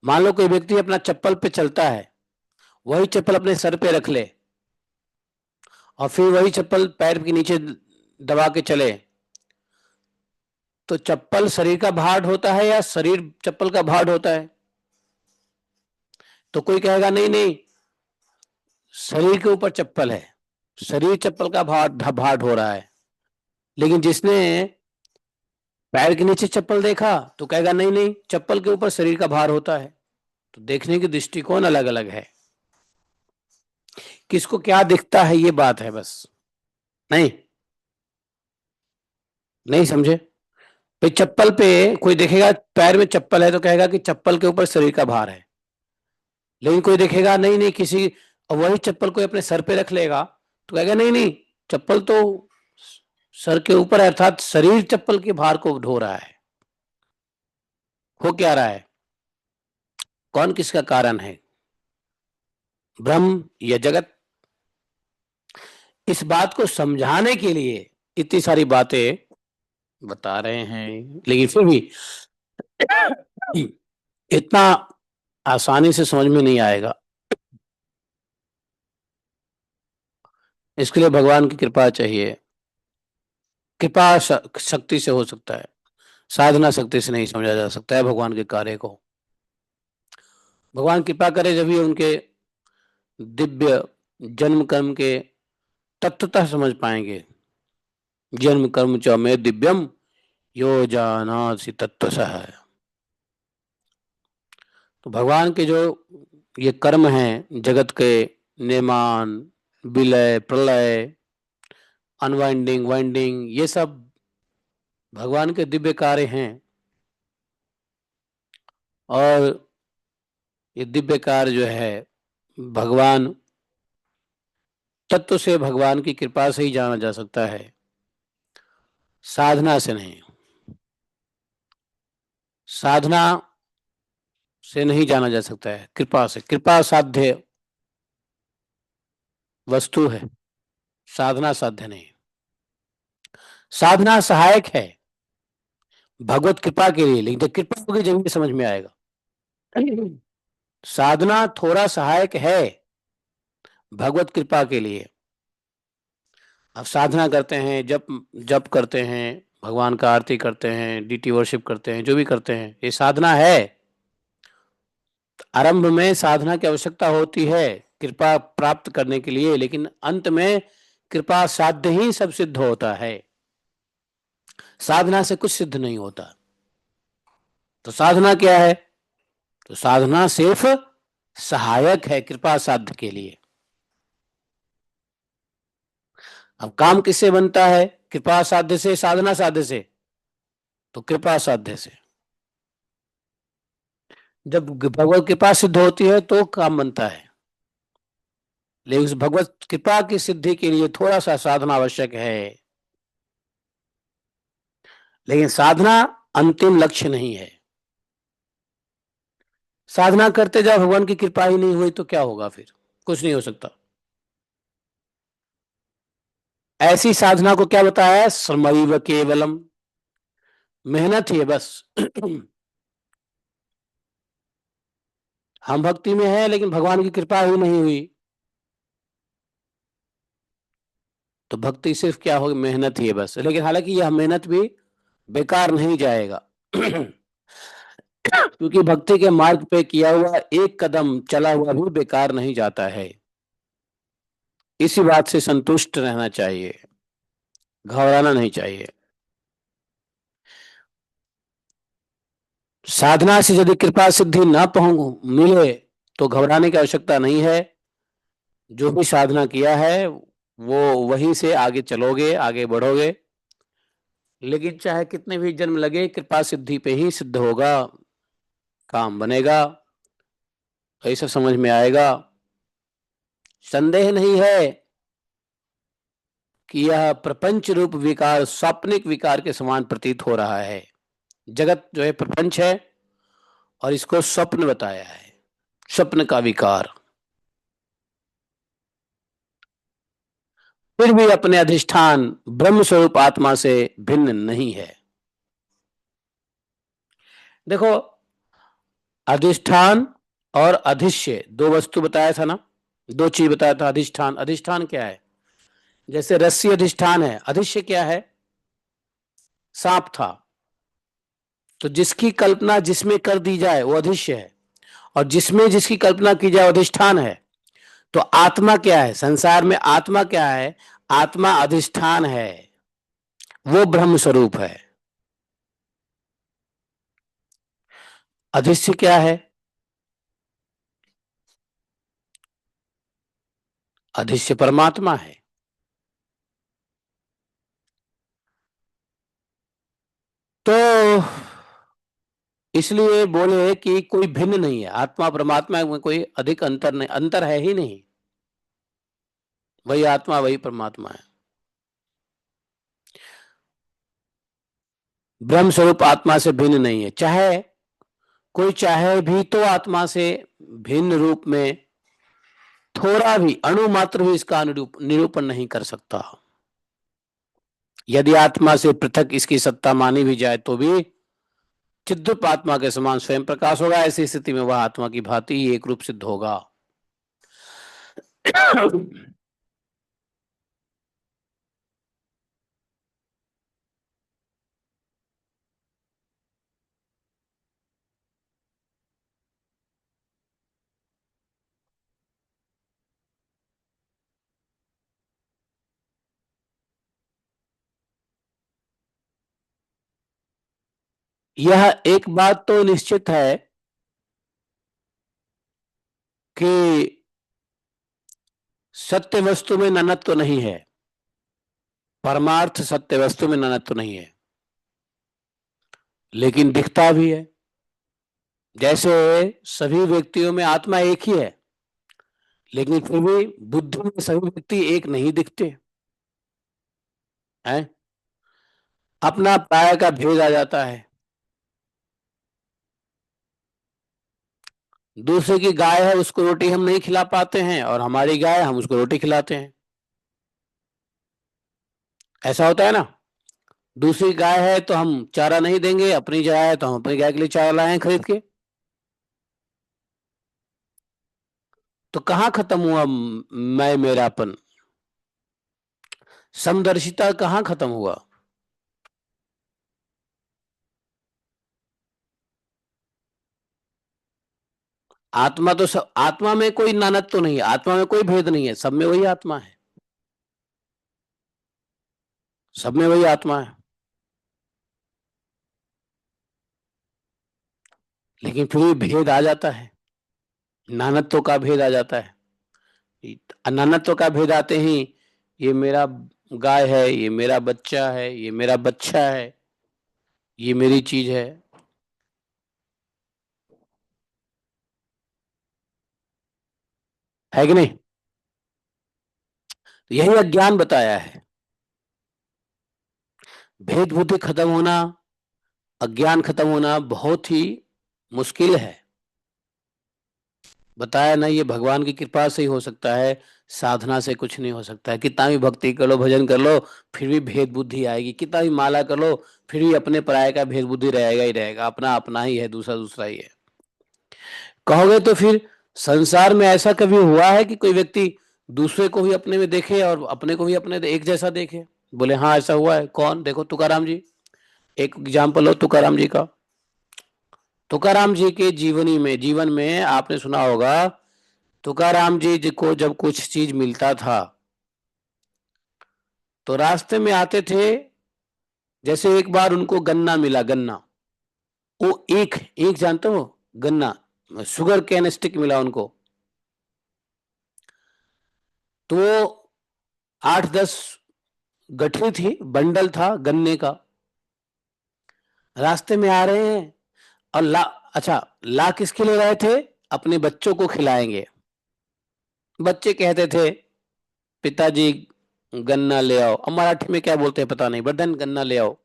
मान लो कोई व्यक्ति अपना चप्पल पे चलता है, वही चप्पल अपने सर पे रख ले और फिर वही चप्पल पैर के नीचे दबा के चले, तो चप्पल शरीर का भार होता है या शरीर चप्पल का भार होता है? तो कोई कहेगा नहीं नहीं, शरीर के ऊपर चप्पल है, शरीर चप्पल का भार हो रहा है। लेकिन जिसने पैर के नीचे चप्पल देखा तो कहेगा नहीं नहीं, चप्पल के ऊपर शरीर का भार होता है। तो देखने की दृष्टिकोण अलग अलग है। किसको क्या दिखता है ये बात है बस। नहीं, नहीं समझे? भाई चप्पल पे कोई देखेगा पैर में चप्पल है तो कहेगा कि चप्पल के ऊपर शरीर का भार है। लेकिन कोई देखेगा नहीं नहीं किसी, और वही चप्पल कोई अपने सर पे रख लेगा तो कहेगा नहीं नहीं, चप्पल तो सर के ऊपर है, अर्थात शरीर चप्पल के भार को ढो रहा है। हो क्या रहा है? कौन किसका कारण है, ब्रह्म या जगत? इस बात को समझाने के लिए इतनी सारी बातें बता रहे हैं, लेकिन फिर भी इतना आसानी से समझ में नहीं आएगा। इसके लिए भगवान की कृपा चाहिए। कृपा शक्ति से हो सकता है। साधना शक्ति से नहीं समझा जा सकता है भगवान के कार्य को। भगवान कृपा करे जब भी उनके दिव्य जन्म कर्म के तत्वतः समझ पाएंगे। जन्म कर्म च में दिव्यम यो जानासि तत्वसः। तो भगवान के जो ये कर्म हैं जगत के निर्माण, विलय, प्रलय, अनवाइंडिंग, वाइंडिंग, ये सब भगवान के दिव्य कार्य हैं। और ये दिव्य कार्य जो है भगवान तत्व से, भगवान की कृपा से ही जाना जा सकता है, साधना से नहीं। साधना से नहीं जाना जा सकता है, कृपा से। कृपा साध्य वस्तु है, साधना साध्य नहीं। साधना सहायक है भगवत कृपा के लिए, लेकिन जब कृपा होगी जब ये समझ में आएगा। साधना थोड़ा सहायक है भगवत कृपा के लिए। अब साधना करते हैं, जप जप करते हैं, भगवान का आरती करते हैं, डीटी वर्शिप करते हैं, जो भी करते हैं, ये साधना है। आरंभ में साधना की आवश्यकता होती है कृपा प्राप्त करने के लिए, लेकिन अंत में कृपा साध्य ही सब सिद्ध होता है। साधना से कुछ सिद्ध नहीं होता। तो साधना क्या है? तो साधना सिर्फ सहायक है कृपा साध्य के लिए। अब काम किससे बनता है? कृपा साध्य से, साधना साध्य से? तो कृपा साध्य से। जब भगवत कृपा सिद्ध होती है तो काम बनता है, लेकिन उस भगवत कृपा की सिद्धि के लिए थोड़ा सा साधना आवश्यक है। लेकिन साधना अंतिम लक्ष्य नहीं है। साधना करते जाओ, भगवान की कृपा ही नहीं हुई तो क्या होगा? फिर कुछ नहीं हो सकता। ऐसी साधना को क्या बताया है? श्रमैव केवलम, मेहनत ही है बस। हम भक्ति में है लेकिन भगवान की कृपा ही नहीं हुई, तो भक्ति सिर्फ क्या होगी? मेहनत ही है बस। लेकिन हालांकि यह मेहनत भी बेकार नहीं जाएगा। क्योंकि भक्ति के मार्ग पे किया हुआ एक कदम चला हुआ भी बेकार नहीं जाता है। इसी बात से संतुष्ट रहना चाहिए, घबराना नहीं चाहिए। साधना से यदि कृपा सिद्धि ना पहुंच मिले तो घबराने की आवश्यकता नहीं है। जो भी साधना किया है वो वहीं से आगे चलोगे, आगे बढ़ोगे। लेकिन चाहे कितने भी जन्म लगे, कृपा सिद्धि पे ही सिद्ध होगा, काम बनेगा, ऐसा समझ में आएगा। संदेह नहीं है कि यह प्रपंच रूप विकार स्वप्निक विकार के समान प्रतीत हो रहा है। जगत जो है प्रपंच है और इसको स्वप्न बताया है, स्वप्न का विकार। फिर भी अपने अधिष्ठान ब्रह्म स्वरूप आत्मा से भिन्न नहीं है। देखो, अधिष्ठान और अधिष्य दो वस्तु बताया था ना, दो चीज बताया था। अधिष्ठान, अधिष्ठान क्या है? जैसे रस्सी अधिष्ठान है, अधिष्य क्या है? सांप था, तो जिसकी कल्पना जिसमें कर दी जाए वो अधिष्य है, और जिसमें जिसकी कल्पना की जाए वो अधिष्ठान है। तो आत्मा क्या है? संसार में आत्मा क्या है? आत्मा अधिष्ठान है, वो ब्रह्म स्वरूप है। अधिष्य क्या है? अधिष्य परमात्मा है। तो इसलिए बोले कि कोई भिन्न नहीं है, आत्मा परमात्मा में कोई अधिक अंतर नहीं, अंतर है ही नहीं। वही आत्मा वही परमात्मा है। ब्रह्म स्वरूप आत्मा से भिन्न नहीं है। चाहे कोई चाहे भी तो आत्मा से भिन्न रूप में थोड़ा भी अणु मात्र भी इसका निरूपण नहीं कर सकता। यदि आत्मा से पृथक इसकी सत्ता मानी भी जाए तो भी चिद्रूप आत्मा के समान स्वयं प्रकाश होगा। ऐसी स्थिति में वह आत्मा की भांति ही एक रूप सिद्ध होगा। यह एक बात तो निश्चित है कि सत्य वस्तु में ननत्व नहीं है, परमार्थ सत्य वस्तु में ननत्व नहीं है, लेकिन दिखता भी है। जैसे सभी व्यक्तियों में आत्मा एक ही है, लेकिन फिर भी बुद्धि में सभी व्यक्ति एक नहीं दिखते हैं। अपना प्राय का भेद आ जाता है। दूसरे की गाय है, उसको रोटी हम नहीं खिला पाते हैं, और हमारी गाय हम उसको रोटी खिलाते हैं। ऐसा होता है ना। दूसरी गाय है तो हम चारा नहीं देंगे, अपनी गाय है तो हम अपनी गाय के लिए चारा लाए हैं खरीद के। तो कहाँ खत्म हुआ मैं मेरापन, समदर्शिता कहाँ खत्म हुआ। आत्मा तो सब, आत्मा में कोई नानत्व तो नहीं है, आत्मा में कोई भेद नहीं है, सब में वही आत्मा है, सब में वही आत्मा है। लेकिन फिर भी भेद आ जाता है, नानत्व का भेद आ जाता है। नानत्व का भेद आते ही ये मेरा गाय है, ये मेरा बच्चा है, ये मेरा बच्चा है, ये मेरी चीज है। है कि नहीं। तो यही अज्ञान बताया है। भेद बुद्धि खत्म होना, अज्ञान खत्म होना बहुत ही मुश्किल है। बताया ना, ये भगवान की कृपा से ही हो सकता है, साधना से कुछ नहीं हो सकता है। कितना भी भक्ति कर लो, भजन कर लो, फिर भी भेद बुद्धि आएगी। कितना भी माला कर लो, फिर भी अपने पराये का भेद बुद्धि रहेगा ही रहेगा। अपना अपना ही है, दूसरा दूसरा ही है। कहोगे तो फिर संसार में ऐसा कभी हुआ है कि कोई व्यक्ति दूसरे को ही अपने में देखे और अपने को भी अपने एक जैसा देखे। बोले हाँ ऐसा हुआ है। कौन? देखो तुकाराम जी, एक एग्जाम्पल हो तुकाराम जी का। तुकाराम जी के जीवन में आपने सुना होगा, तुकाराम जी को जब कुछ चीज मिलता था तो रास्ते में आते थे। जैसे एक बार उनको गन्ना मिला, गन्ना, वो एक एक जानते हो, गन्ना, शुगर कैन स्टिक मिला उनको। तो 8-10 गठरी थी, बंडल था गन्ने का। रास्ते में आ रहे हैं और अच्छा, ला किसके लिए रहे थे? अपने बच्चों को खिलाएंगे। बच्चे कहते थे पिताजी गन्ना ले आओ। अब मराठी में क्या बोलते हैं पता नहीं, बर्धन गन्ना ले आओ।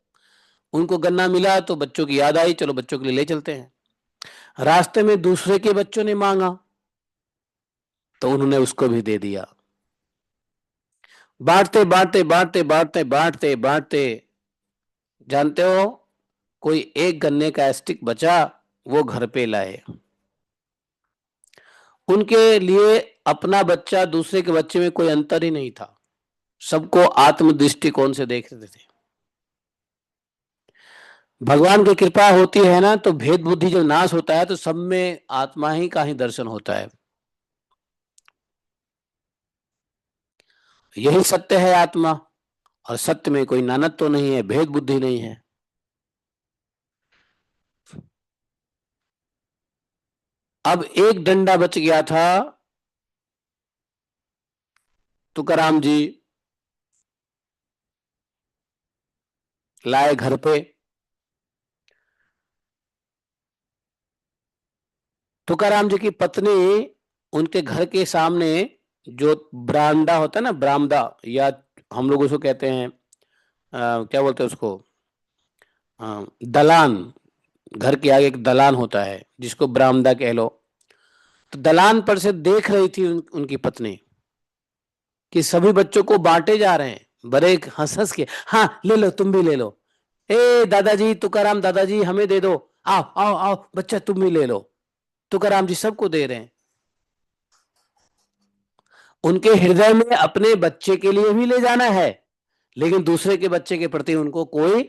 उनको गन्ना मिला तो बच्चों की याद आई, चलो बच्चों के लिए ले चलते हैं। रास्ते में दूसरे के बच्चों ने मांगा तो उन्होंने उसको भी दे दिया। बांटते बांटते बांटते बांटते बांटते बांटते, जानते हो, कोई एक गन्ने का स्टिक बचा, वो घर पे लाए। उनके लिए अपना बच्चा दूसरे के बच्चे में कोई अंतर ही नहीं था। सबको आत्म दृष्टिकोण से देख रहे थे। भगवान की कृपा होती है ना, तो भेद बुद्धि जब नाश होता है तो सब में आत्मा ही का ही दर्शन होता है। यही सत्य है आत्मा। और सत्य में कोई नानत्व तो नहीं है, भेद बुद्धि नहीं है। अब एक डंडा बच गया था। तुकाराम जी लाए घर पे। तुकाराम जी की पत्नी उनके घर के सामने, जो बरामदा होता है ना, बरामदा, या हम लोग उसको कहते हैं क्या बोलते हैं उसको, दलान। घर के आगे एक दलान होता है जिसको बरामदा कह लो। तो दलान पर से देख रही थी उनकी पत्नी कि सभी बच्चों को बांटे जा रहे हैं। बड़े हंस हंस के, हाँ ले लो, तुम भी ले लो। ए दादाजी, तुकाराम दादाजी हमें दे दो। आओ आओ आओ बच्चा, तुम भी ले लो। तुकाराम जी सबको दे रहे हैं। उनके हृदय में अपने बच्चे के लिए भी ले जाना है, लेकिन दूसरे के बच्चे के प्रति उनको कोई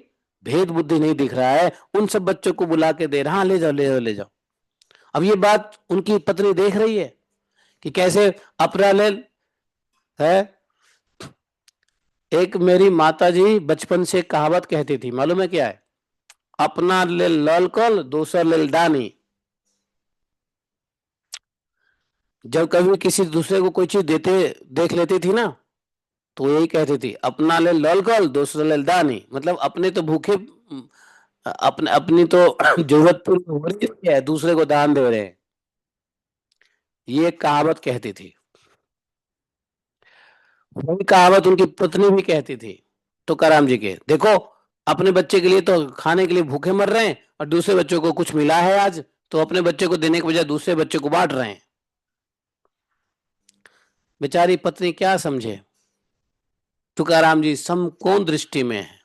भेद बुद्धि नहीं दिख रहा है। उन सब बच्चों को बुला के दे रहा, हाँ ले जाओ ले जाओ ले जाओ। अब ये बात उनकी पत्नी देख रही है कि कैसे अपरालेल है। एक मेरी माता जी बचपन से कहावत कहती थी, मालूम है क्या है? अपना ले लल कल दूसर ले दानी। जब कभी किसी दूसरे को कोई चीज देते देख लेती थी ना, तो यही कहती थी, अपना ले लल कल दूसरे ले दानी, मतलब अपने तो भूखे, अपने अपनी तो जरूरत पूरी हो रही है, दूसरे को दान दे रहे हैं। ये एक कहावत कहती थी। वही कहावत उनकी पत्नी भी कहती थी तुकाराम जी के, देखो अपने बच्चे के लिए तो खाने के लिए भूखे मर रहे हैं, और दूसरे बच्चों को कुछ मिला है आज, तो अपने बच्चे को देने के बजाय दूसरे बच्चे को बांट रहे हैं। बेचारी पत्नी क्या समझे, तुकाराम जी समकोण दृष्टि में है,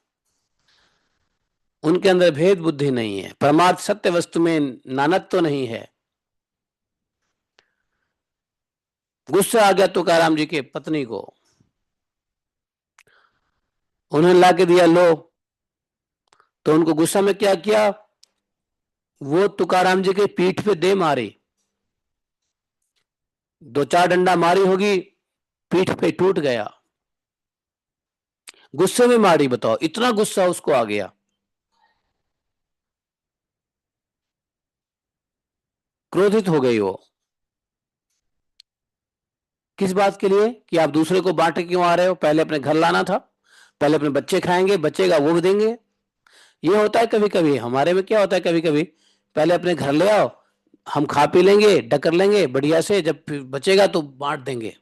उनके अंदर भेद बुद्धि नहीं है, परमार्थ सत्य वस्तु में नानत्व तो नहीं है। गुस्सा आ गया तुकाराम जी के पत्नी को, उन्होंने ला के दिया, लो। तो उनको गुस्सा में क्या किया, वो तुकाराम जी के पीठ पे दे मारी, दो चार डंडा मारी होगी, पीठ पे टूट गया। गुस्से में मारी, बताओ इतना गुस्सा उसको आ गया। क्रोधित हो गई वो, किस बात के लिए कि आप दूसरे को बांटे क्यों आ रहे हो, पहले अपने घर लाना था, पहले अपने बच्चे खाएंगे, बचेगा वो भी देंगे। ये होता है कभी कभी हमारे में, क्या होता है कभी कभी, पहले अपने घर ले आओ, हम खा पी लेंगे, डकर लेंगे बढ़िया से, जब फिर बचेगा तो बांट देंगे।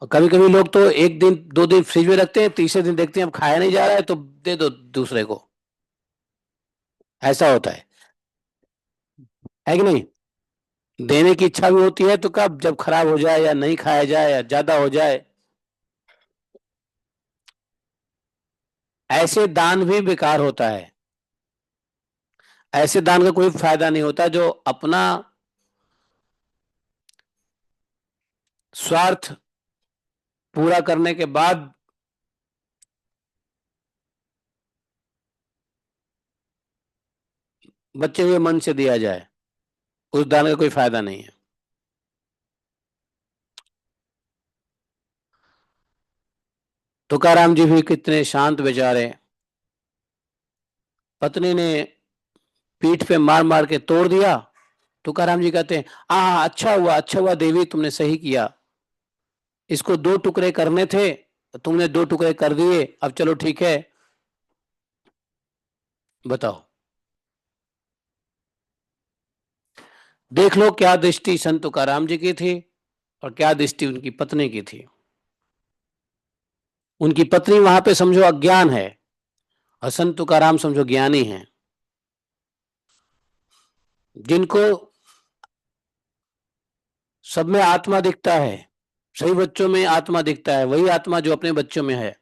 और कभी कभी लोग तो एक दिन दो दिन फ्रिज में रखते हैं, तीसरे दिन देखते हैं अब खाया नहीं जा रहा है, तो दे दो दूसरे को। ऐसा होता है कि नहीं। देने की इच्छा भी होती है, तो कब, जब खराब हो जाए या नहीं खाया जाए या ज्यादा हो जाए। ऐसे दान भी बेकार होता है, ऐसे दान का कोई फायदा नहीं होता, जो अपना स्वार्थ पूरा करने के बाद बचे हुए मन से दिया जाए, उस दान का कोई फायदा नहीं है। तुकाराम जी भी कितने शांत बेचारे, पत्नी ने पीठ पे मार मार के तोड़ दिया। तुकाराम जी कहते हैं, अच्छा हुआ देवी, तुमने सही किया, इसको दो टुकड़े करने थे, तुमने दो टुकड़े कर दिए, अब चलो ठीक है। बताओ, देख लो क्या दृष्टि संत तुकाराम जी की थी, और क्या दृष्टि उनकी पत्नी की थी। उनकी पत्नी वहां पे समझो अज्ञान है, और संत तुकाराम समझो ज्ञानी है, जिनको सब में आत्मा दिखता है, सही बच्चों में आत्मा दिखता है, वही आत्मा जो अपने बच्चों में है।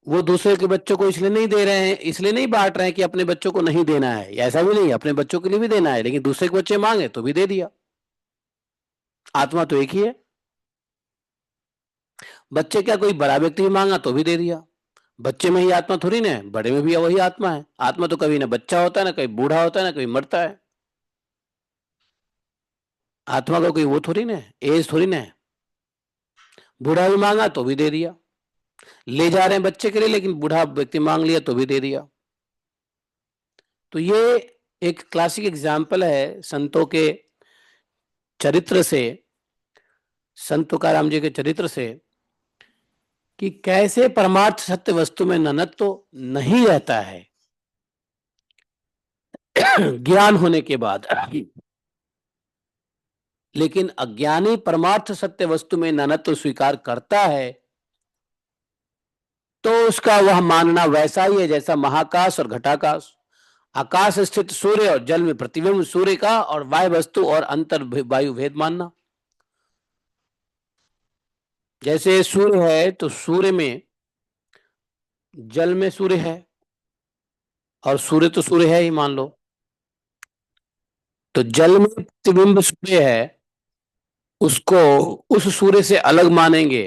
वो दूसरे के बच्चों को इसलिए नहीं दे रहे हैं, इसलिए नहीं बांट रहे हैं कि अपने बच्चों को नहीं देना है, ऐसा भी नहीं, अपने बच्चों के लिए भी देना है, लेकिन दूसरे के बच्चे मांगे तो भी दे दिया। आत्मा तो एक ही है। बच्चे क्या, कोई बड़ा व्यक्ति भी मांगा तो भी दे दिया। बच्चे में ही आत्मा थोड़ी ना है, बड़े में भी वही आत्मा है। आत्मा तो कभी ना बच्चा होता है, ना कभी बूढ़ा होता है, ना कभी मरता है। आत्मा का कोई वो थोड़ी ना है, एज थोड़ी ना है। बूढ़ा भी मांगा तो भी दे दिया, ले जा रहे हैं बच्चे के लिए, लेकिन बूढ़ा व्यक्ति मांग लिया तो भी दे दिया। तो ये एक क्लासिक एग्जाम्पल है संतों के चरित्र से, संत तुकाराम जी के चरित्र से, कि कैसे परमार्थ सत्य वस्तु में ननद तो नहीं रहता है ज्ञान होने के बाद, लेकिन अज्ञानी परमार्थ सत्य वस्तु में ननत्व स्वीकार करता है, तो उसका वह मानना वैसा ही है जैसा महाकाश और घटाकाश, आकाश स्थित सूर्य और जल में प्रतिबिंब सूर्य का, और वायु वस्तु और अंतर वायु भेद मानना। जैसे सूर्य है तो सूर्य में, जल में सूर्य है, और सूर्य तो सूर्य है ही मान लो, तो जल में प्रतिबिंब सूर्य है, उसको उस सूर्य से अलग मानेंगे।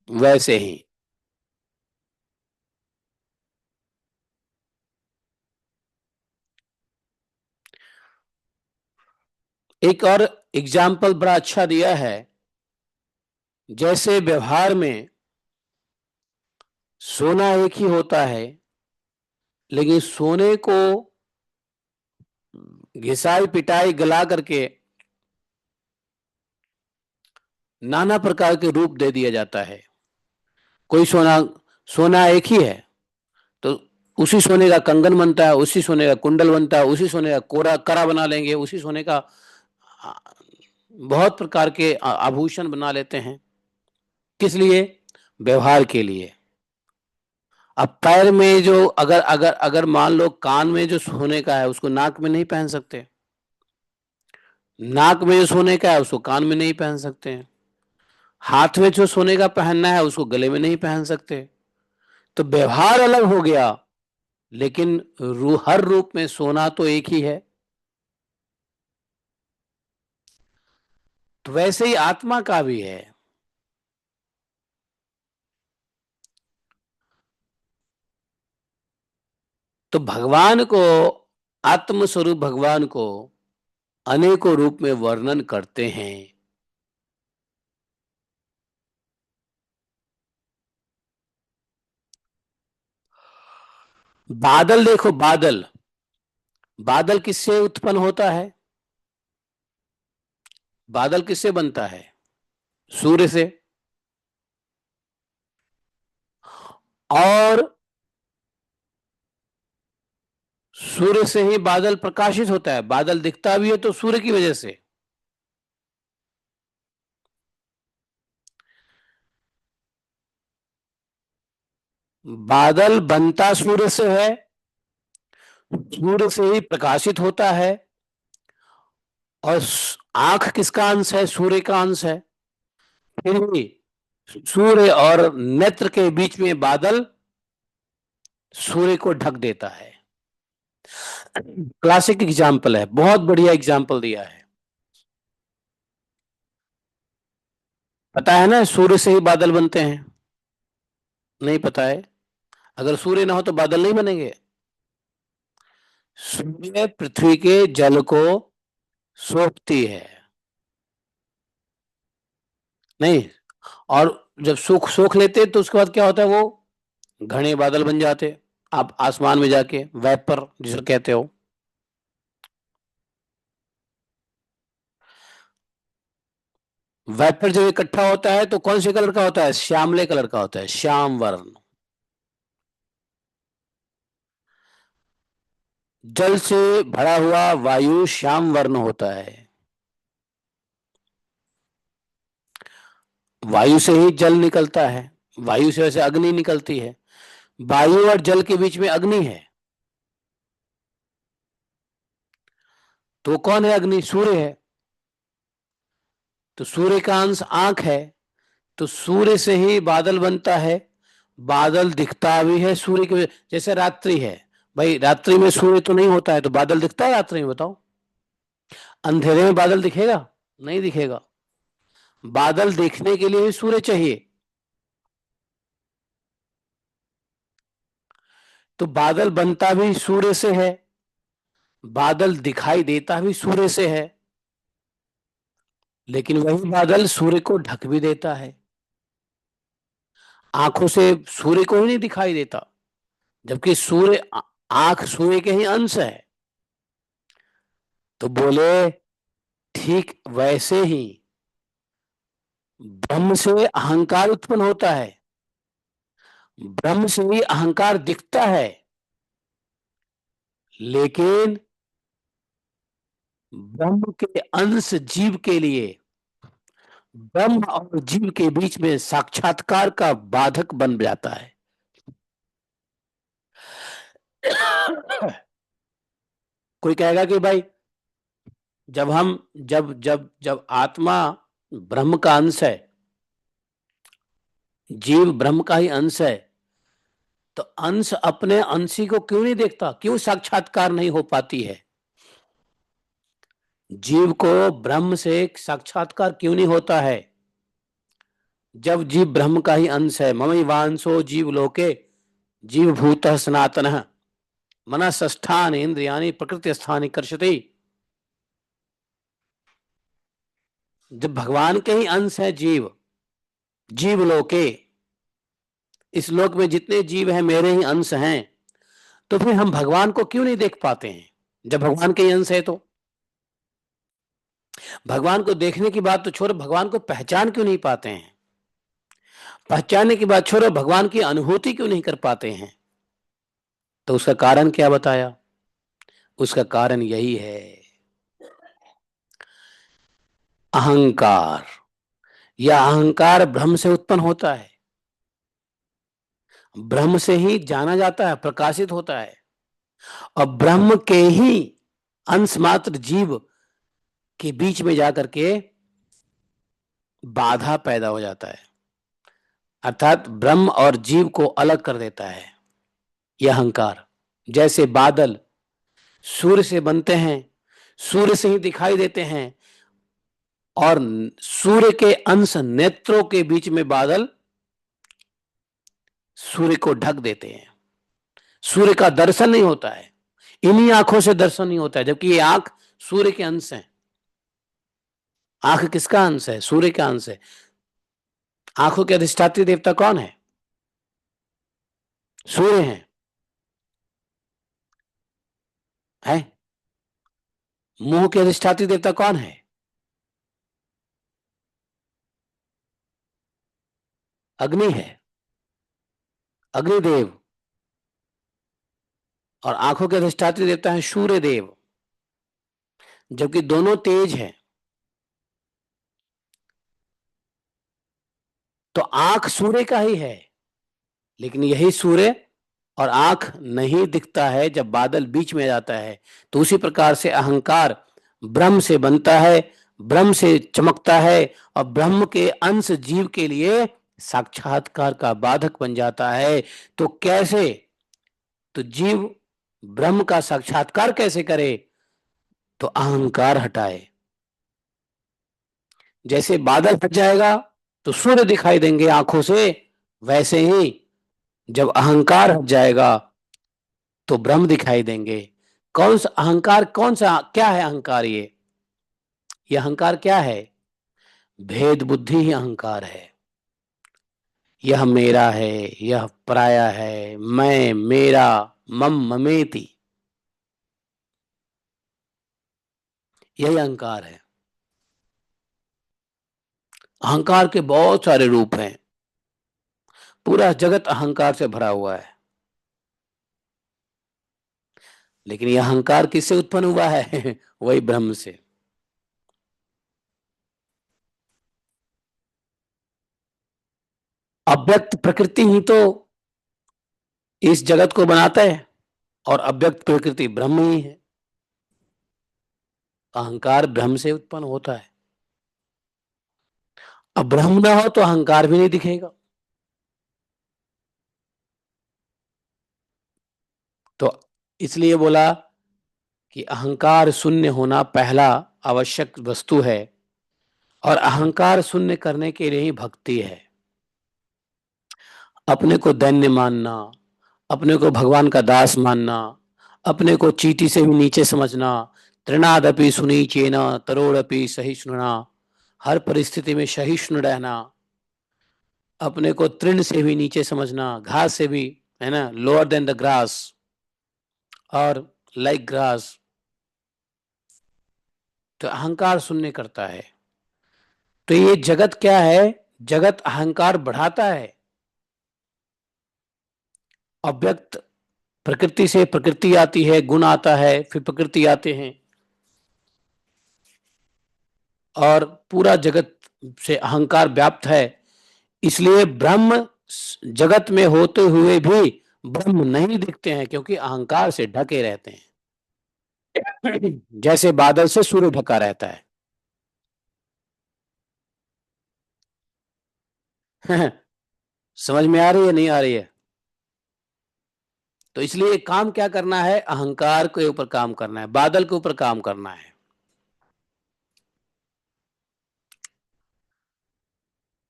वैसे ही एक और एग्जाम्पल बड़ा अच्छा दिया है। जैसे व्यवहार में सोना एक ही होता है, लेकिन सोने को घिसाई पिटाई गला करके नाना प्रकार के रूप दे दिया जाता है। कोई सोना सोना एक ही है तो उसी सोने का कंगन बनता है, उसी सोने का कुंडल बनता है, उसी सोने का कोरा कड़ा बना लेंगे, उसी सोने का आ, बहुत प्रकार के आभूषण बना लेते हैं। किस लिए? व्यवहार के लिए। अब पैर में जो अगर अगर अगर मान लो कान में जो सोने का है उसको नाक में नहीं पहन सकते, नाक में जो सोने का है उसको कान में नहीं पहन सकते हैं, हाथ में जो सोने का पहनना है उसको गले में नहीं पहन सकते। तो व्यवहार अलग हो गया, लेकिन हर रूप में सोना तो एक ही है। तो वैसे ही आत्मा का भी है। तो भगवान को, आत्म स्वरूप भगवान को अनेकों रूप में वर्णन करते हैं। बादल देखो, बादल, बादल किससे उत्पन्न होता है? बादल किससे बनता है? सूर्य से। और सूर्य से ही बादल प्रकाशित होता है, बादल दिखता भी है तो सूर्य की वजह से। बादल बनता सूर्य से है, सूर्य से ही प्रकाशित होता है। और आंख किसका अंश है? सूर्य का अंश है। फिर भी सूर्य और नेत्र के बीच में बादल सूर्य को ढक देता है। क्लासिक एग्जाम्पल है, बहुत बढ़िया एग्जाम्पल दिया है। पता है ना सूर्य से ही बादल बनते हैं? नहीं पता है? अगर सूर्य ना हो तो बादल नहीं बनेंगे। सूर्य पृथ्वी के जल को सोखती है। नहीं, और जब सोख सोख लेते तो उसके बाद क्या होता है? वो घने बादल बन जाते। आप आसमान में जाके वेपर जिसे कहते हो। वेपर जब इकट्ठा होता है तो कौन से कलर का होता है? श्यामले कलर का होता है, श्याम वर्ण। जल से भरा हुआ वायु श्याम वर्ण होता है। वायु से ही जल निकलता है, वायु से वैसे अग्नि निकलती है। वायु और जल के बीच में अग्नि है। तो कौन है अग्नि? सूर्य है। तो सूर्य का अंश आंख है। तो सूर्य से ही बादल बनता है। बादल दिखता भी है सूर्य के जैसे रात्रि है। भाई रात्रि में सूर्य तो नहीं होता है तो बादल दिखता है रात्रि में? बताओ। अंधेरे में बादल दिखेगा? नहीं दिखेगा। बादल देखने के लिए भी सूर्य चाहिए। तो बादल बनता भी सूर्य से है, बादल दिखाई देता भी सूर्य से है, लेकिन वही बादल सूर्य को ढक भी देता है। आंखों से सूर्य को ही नहीं दिखाई देता, जबकि आंख सूर्य के ही अंश है। तो बोले ठीक वैसे ही ब्रह्म से अहंकार उत्पन्न होता है, ब्रह्म से ही अहंकार दिखता है, लेकिन ब्रह्म के अंश जीव के लिए ब्रह्म और जीव के बीच में साक्षात्कार का बाधक बन जाता है। कोई कहेगा कि भाई जब हम जब जब जब आत्मा ब्रह्म का अंश है, जीव ब्रह्म का ही अंश है, तो अंश अपने अंशी को क्यों नहीं देखता? क्यों साक्षात्कार नहीं हो पाती है? जीव को ब्रह्म से साक्षात्कार क्यों नहीं होता है? जब जीव ब्रह्म का ही अंश है। ममई वांसो जीव लोके जीव भूत सनातन मनसष्ठान इंद्रियानि प्रकृति स्थानी कर्षति। जब भगवान के ही अंश है जीव, जीव लोके, इस लोक में जितने जीव हैं मेरे ही अंश हैं, तो फिर हम भगवान को क्यों नहीं देख पाते हैं? जब भगवान के ही अंश है तो भगवान को देखने की बात तो छोड़ो, भगवान को पहचान क्यों नहीं पाते हैं? पहचानने की बात छोड़ो, भगवान की अनुभूति क्यों नहीं कर पाते हैं? तो उसका कारण क्या बताया? उसका कारण यही है, अहंकार। यह अहंकार ब्रह्म से उत्पन्न होता है, ब्रह्म से ही जाना जाता है, प्रकाशित होता है, और ब्रह्म के ही अंश मात्र जीव के बीच में जाकर के बाधा पैदा हो जाता है, अर्थात ब्रह्म और जीव को अलग कर देता है यह अहंकार। जैसे बादल सूर्य से बनते हैं, सूर्य से ही दिखाई देते हैं, और सूर्य के अंश नेत्रों के बीच में बादल सूर्य को ढक देते हैं, सूर्य का दर्शन नहीं होता है, इन्हीं आंखों से दर्शन नहीं होता है, जबकि ये आंख सूर्य के अंश है। आंख किसका अंश है? सूर्य का अंश है। आंखों के अधिष्ठात्री देवता कौन है? सूर्य है, है? मुंह के अधिष्ठात्री देवता कौन है? अग्नि है, अग्निदेव। और आंखों के अधिष्ठात्री देवता है सूर्य देव, जबकि दोनों तेज हैं। तो आंख सूर्य का ही है, लेकिन यही सूर्य और आंख नहीं दिखता है जब बादल बीच में जाता है। तो उसी प्रकार से अहंकार ब्रह्म से बनता है, ब्रह्म से चमकता है, और ब्रह्म के अंश जीव के लिए साक्षात्कार का बाधक बन जाता है। तो कैसे? तो जीव ब्रह्म का साक्षात्कार कैसे करे? तो अहंकार हटाए। जैसे बादल हट जाएगा तो सूर्य दिखाई देंगे आंखों से, वैसे ही जब अहंकार हट जाएगा तो ब्रह्म दिखाई देंगे। कौन सा अहंकार? कौन सा, क्या है अहंकार? ये अहंकार क्या है? भेद बुद्धि ही अहंकार है। यह मेरा है, यह पराया है, मैं, मेरा, मम ममेति, यही अहंकार है। अहंकार के बहुत सारे रूप हैं, पूरा जगत अहंकार से भरा हुआ है। लेकिन यह अहंकार किससे उत्पन्न हुआ है? वही ब्रह्म से। अव्यक्त प्रकृति ही तो इस जगत को बनाता है, और अव्यक्त प्रकृति ब्रह्म ही है। अहंकार ब्रह्म से उत्पन्न होता है। अब ब्रह्म ना हो तो अहंकार भी नहीं दिखेगा। तो इसलिए बोला कि अहंकार शून्य होना पहला आवश्यक वस्तु है, और अहंकार शून्य करने के लिए ही भक्ति है। अपने को दैन्य मानना, अपने को भगवान का दास मानना, अपने को चींटी से भी नीचे समझना, तृणादपि सुनीचेन तरोड़पि सहिष्णुना, हर परिस्थिति में सहिष्णु रहना, अपने को तृण से भी नीचे समझना, घास से भी, है ना, लोअर देन द ग्रास, और लाइक ग्रास। तो अहंकार शून्य करता है। तो ये जगत क्या है? जगत अहंकार बढ़ाता है। अव्यक्त प्रकृति से प्रकृति आती है, गुण आता है, फिर प्रकृति आते हैं, और पूरा जगत से अहंकार व्याप्त है। इसलिए ब्रह्म जगत में होते हुए भी ब्रह्म नहीं दिखते हैं, क्योंकि अहंकार से ढके रहते हैं। जैसे बादल से सूर्य ढका रहता है। समझ में आ रही है, नहीं आ रही है? तो इसलिए काम क्या करना है? अहंकार के ऊपर काम करना है, बादल के ऊपर काम करना है।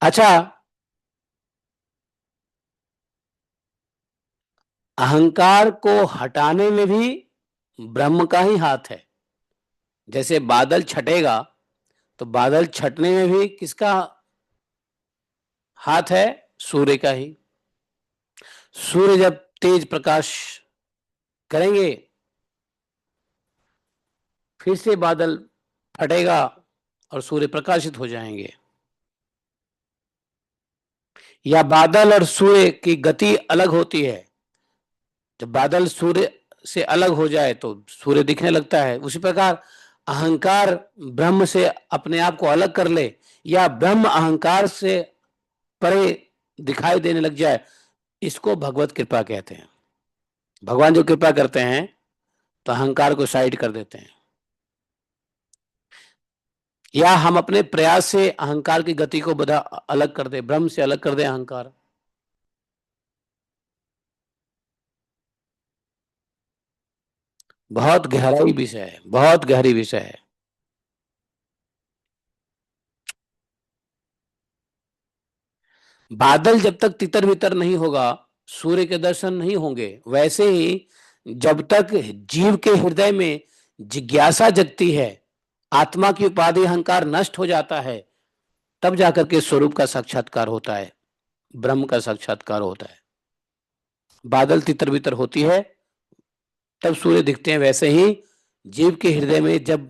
अच्छा, अहंकार को हटाने में भी ब्रह्म का ही हाथ है। जैसे बादल छटेगा तो बादल छटने में भी किसका हाथ है? सूर्य का ही। सूर्य जब तेज प्रकाश करेंगे फिर से बादल फटेगा और सूर्य प्रकाशित हो जाएंगे। या बादल और सूर्य की गति अलग होती है। जब बादल सूर्य से अलग हो जाए तो सूर्य दिखने लगता है। उसी प्रकार अहंकार ब्रह्म से अपने आप को अलग कर ले या ब्रह्म अहंकार से परे दिखाई देने लग जाए, इसको भगवत कृपा कहते हैं। भगवान जो कृपा करते हैं तो अहंकार को साइड कर देते हैं, या हम अपने प्रयास से अहंकार की गति को बदा अलग कर दे, ब्रह्म से अलग कर दे अहंकार। बहुत गहराई विषय है, बहुत गहरी विषय है। बादल जब तक तितर बितर नहीं होगा सूर्य के दर्शन नहीं होंगे। वैसे ही जब तक जीव के हृदय में जिज्ञासा जगती है, आत्मा की उपाधि अहंकार नष्ट हो जाता है, तब जाकर के स्वरूप का साक्षात्कार होता है, ब्रह्म का साक्षात्कार होता है। बादल तितर बितर होती है तब सूर्य दिखते हैं। वैसे ही जीव के हृदय में जब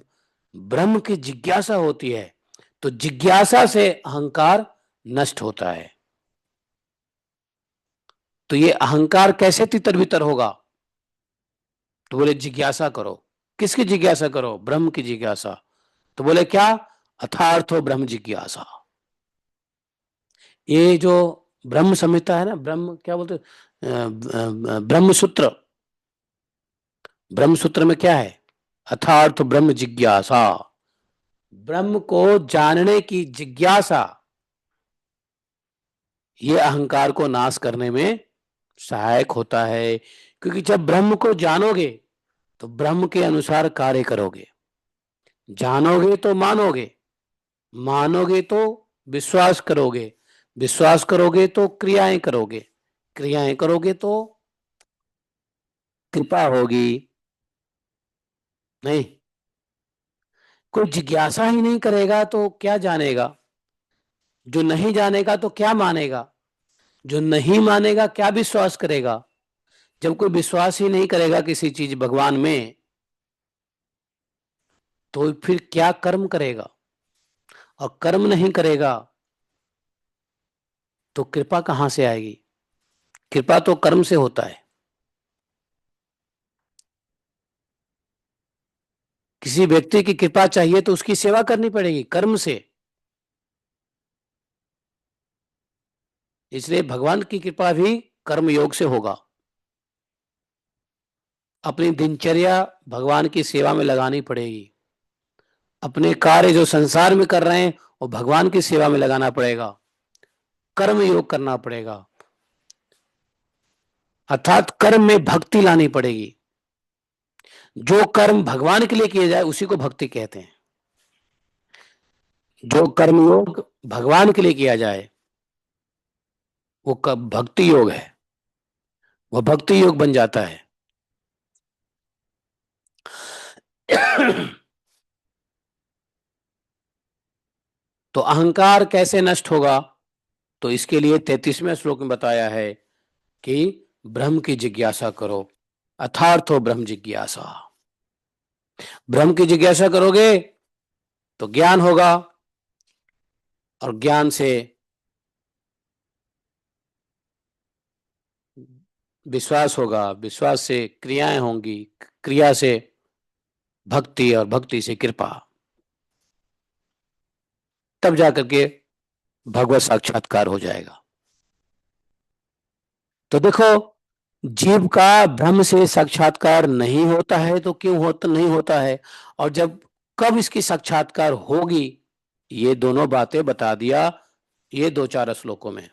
ब्रह्म की जिज्ञासा होती है तो जिज्ञासा से अहंकार नष्ट होता है। तो ये अहंकार कैसे तितर बितर होगा? तो बोले जिज्ञासा करो। किसकी जिज्ञासा करो? ब्रह्म की जिज्ञासा। तो बोले क्या? अथार्थो ब्रह्म जिज्ञासा। ये जो ब्रह्म संहिता है ना, ब्रह्म क्या बोलते, ब्रह्म सूत्र। ब्रह्म सूत्र में क्या है? अथार्थ ब्रह्म जिज्ञासा। ब्रह्म को जानने की जिज्ञासा ये अहंकार को नाश करने में सहायक होता है। क्योंकि जब ब्रह्म को जानोगे तो ब्रह्म के अनुसार कार्य करोगे। जानोगे तो मानोगे, मानोगे तो विश्वास करोगे, विश्वास करोगे तो क्रियाएं करोगे, क्रियाएं करोगे तो कृपा होगी। नहीं, कोई जिज्ञासा ही नहीं करेगा तो क्या जानेगा? जो नहीं जानेगा तो क्या मानेगा? जो नहीं मानेगा क्या विश्वास करेगा? जब कोई विश्वास ही नहीं करेगा किसी चीज भगवान में तो फिर क्या कर्म करेगा? और कर्म नहीं करेगा तो कृपा कहां से आएगी? कृपा तो कर्म से होता है। किसी व्यक्ति की कृपा चाहिए तो उसकी सेवा करनी पड़ेगी कर्म से। इसलिए भगवान की कृपा भी कर्म योग से होगा। अपनी दिनचर्या भगवान की सेवा में लगानी पड़ेगी। अपने कार्य जो संसार में कर रहे हैं वो भगवान की सेवा में लगाना पड़ेगा, कर्म योग करना पड़ेगा। अर्थात कर्म में भक्ति लानी पड़ेगी। जो कर्म भगवान के लिए किए जाए उसी को भक्ति कहते हैं। जो कर्म योग भगवान के लिए किया जाए वो भक्ति योग है, वो भक्ति योग बन जाता है। तो अहंकार कैसे नष्ट होगा? तो इसके लिए 33वें श्लोक में बताया है कि ब्रह्म की जिज्ञासा करो। अथार्थो ब्रह्म जिज्ञासा। ब्रह्म की जिज्ञासा करोगे तो ज्ञान होगा, और ज्ञान से विश्वास होगा, विश्वास से क्रियाएं होंगी, क्रिया से भक्ति, और भक्ति से कृपा। तब जाकर के भगवत साक्षात्कार हो जाएगा। तो देखो, जीव का ब्रह्म से साक्षात्कार नहीं होता है तो क्यों होता नहीं होता है, और जब कब इसकी साक्षात्कार होगी, ये दोनों बातें बता दिया ये 2-4 श्लोकों में।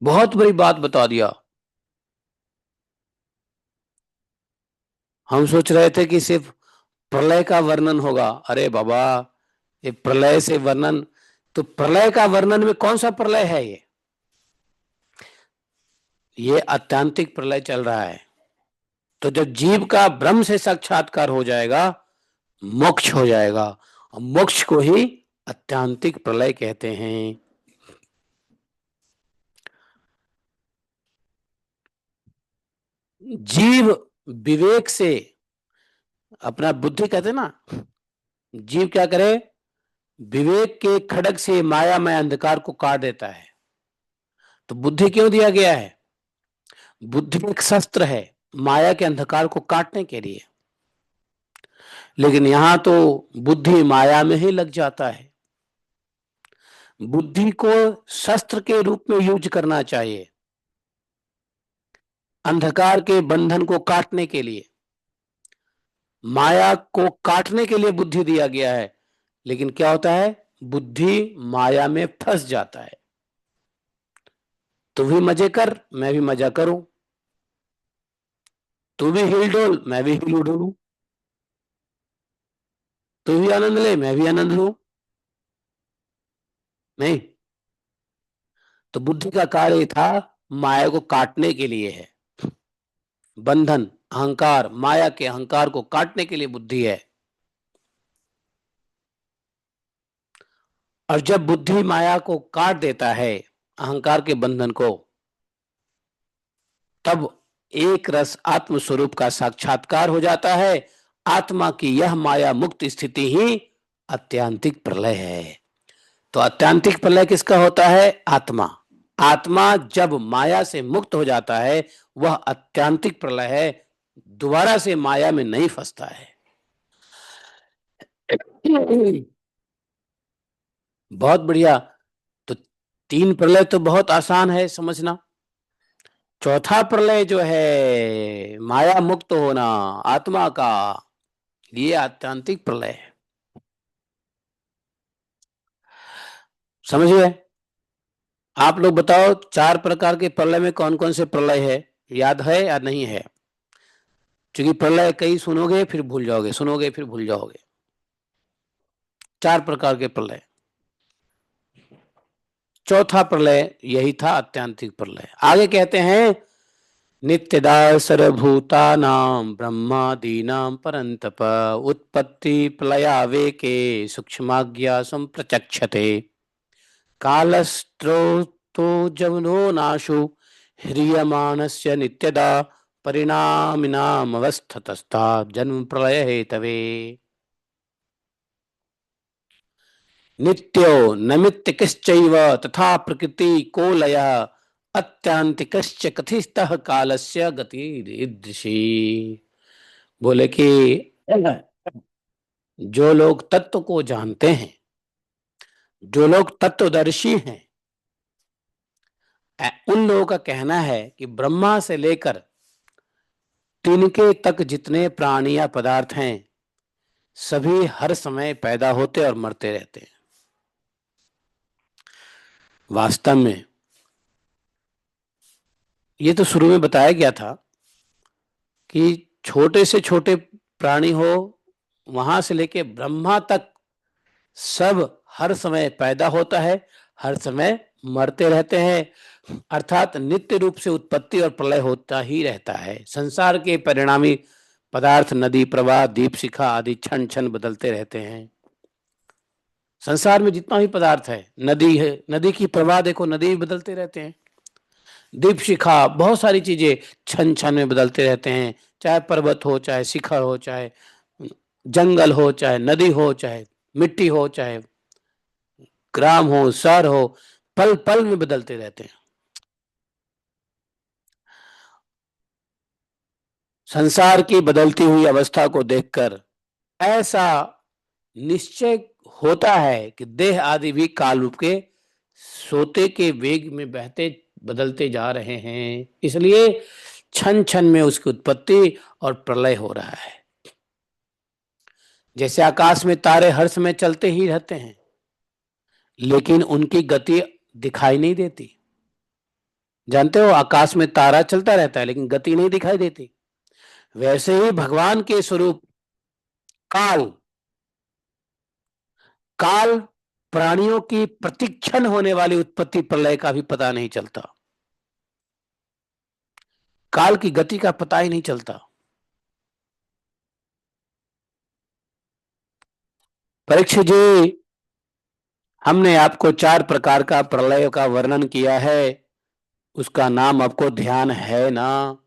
बहुत बड़ी बात बता दिया। हम सोच रहे थे कि सिर्फ प्रलय का वर्णन होगा। अरे बाबा, ये प्रलय से वर्णन, तो प्रलय का वर्णन में कौन सा प्रलय है? ये आत्यांतिक प्रलय चल रहा है। तो जब जीव का ब्रह्म से साक्षात्कार हो जाएगा मोक्ष हो जाएगा, मोक्ष को ही आत्यांतिक प्रलय कहते हैं। जीव विवेक से अपना बुद्धि कहते ना, जीव क्या करे, विवेक के खड़ग से मायामय अंधकार को काट देता है। तो बुद्धि क्यों दिया गया है? बुद्धि एक शस्त्र है माया के अंधकार को काटने के लिए। लेकिन यहां तो बुद्धि माया में ही लग जाता है। बुद्धि को शस्त्र के रूप में यूज करना चाहिए, अंधकार के बंधन को काटने के लिए। माया को काटने के लिए बुद्धि दिया गया है, लेकिन क्या होता है, बुद्धि माया में फंस जाता है। तू भी मजे कर, मैं भी मजा करूं, तू भी हिल डोल, मैं भी हिल डोलूं, तू भी आनंद ले, मैं भी आनंद लूं। नहीं, तो बुद्धि का कार्य था माया को काटने के लिए है। बंधन, अहंकार, माया के अहंकार को काटने के लिए बुद्धि है। और जब बुद्धि माया को काट देता है, अहंकार के बंधन को, तब एक रस आत्म स्वरूप का साक्षात्कार हो जाता है। आत्मा की यह माया मुक्त स्थिति ही आत्यांतिक प्रलय है। तो आत्यांतिक प्रलय किसका होता है? आत्मा। आत्मा जब माया से मुक्त हो जाता है, वह आत्यांतिक प्रलय है, दोबारा से माया में नहीं फंसता है। बहुत बढ़िया। तो तीन प्रलय तो बहुत आसान है समझना। चौथा प्रलय जो है माया मुक्त होना आत्मा का, ये आत्यांतिक प्रलय है। समझ गए? आप लोग बताओ, चार प्रकार के प्रलय में कौन कौन से प्रलय है, याद है या नहीं है? क्योंकि प्रलय कई सुनोगे फिर भूल जाओगे, सुनोगे फिर भूल जाओगे। चार प्रकार के प्रलय। चौथा प्रलय यही था, आत्यांतिक प्रलय। आगे कहते हैं, नित्यदा सर्वभूतानां ब्रह्मादीनां परन्तप उत्पत्ति प्रलयावेके सूक्ष्माज्ञा संप्रचक्षते कालस्त्रोतो जवनो नाशु ह्रियमाणस्य नित्यदा परिणामिनामवस्थतस्था जन्म प्रलय हेतवे। नित्यो नमित्य किश्चैव तथा प्रकृति को लय अत्यांतिकश्च कथितः कालस्य गतिरीदृशी। बोले कि जो लोग तत्व को जानते हैं, जो लोग तत्वदर्शी हैं, उन लोगों का कहना है कि ब्रह्मा से लेकर तिनके तक जितने प्राणी या पदार्थ हैं, सभी हर समय पैदा होते और मरते रहते हैं। वास्तव में ये तो शुरू में बताया गया था कि छोटे से छोटे प्राणी हो, वहां से लेके ब्रह्मा तक सब हर समय पैदा होता है, हर समय मरते रहते हैं। अर्थात नित्य रूप से उत्पत्ति और प्रलय होता ही रहता है। संसार के परिणामी पदार्थ, नदी प्रवाह, दीप शिखा आदि क्षण क्षण बदलते रहते हैं। संसार में जितना भी पदार्थ है, नदी है, नदी की प्रवाह देखो, नदी भी बदलते रहते हैं। दीप शिखा, बहुत सारी चीजें क्षण क्षण में बदलते रहते हैं, चाहे पर्वत हो, चाहे शिखर हो, चाहे जंगल हो, चाहे नदी हो, चाहे मिट्टी हो, चाहे ग्राम हो, शहर हो, पल पल में बदलते रहते हैं। संसार की बदलती हुई अवस्था को देखकर ऐसा निश्चय होता है कि देह आदि भी काल रूप के सोते के वेग में बहते बदलते जा रहे हैं। इसलिए क्षण क्षण में उसकी उत्पत्ति और प्रलय हो रहा है। जैसे आकाश में तारे हर समय चलते ही रहते हैं, लेकिन उनकी गति दिखाई नहीं देती। जानते हो, आकाश में तारा चलता रहता है लेकिन गति नहीं दिखाई देती। वैसे ही भगवान के स्वरूप काल, काल प्राणियों की प्रतिक्षण होने वाली उत्पत्ति प्रलय का भी पता नहीं चलता। काल की गति का पता ही नहीं चलता। परीक्षित जी, हमने आपको 4 प्रकार का प्रलय का वर्णन किया है, उसका नाम आपको ध्यान है ना?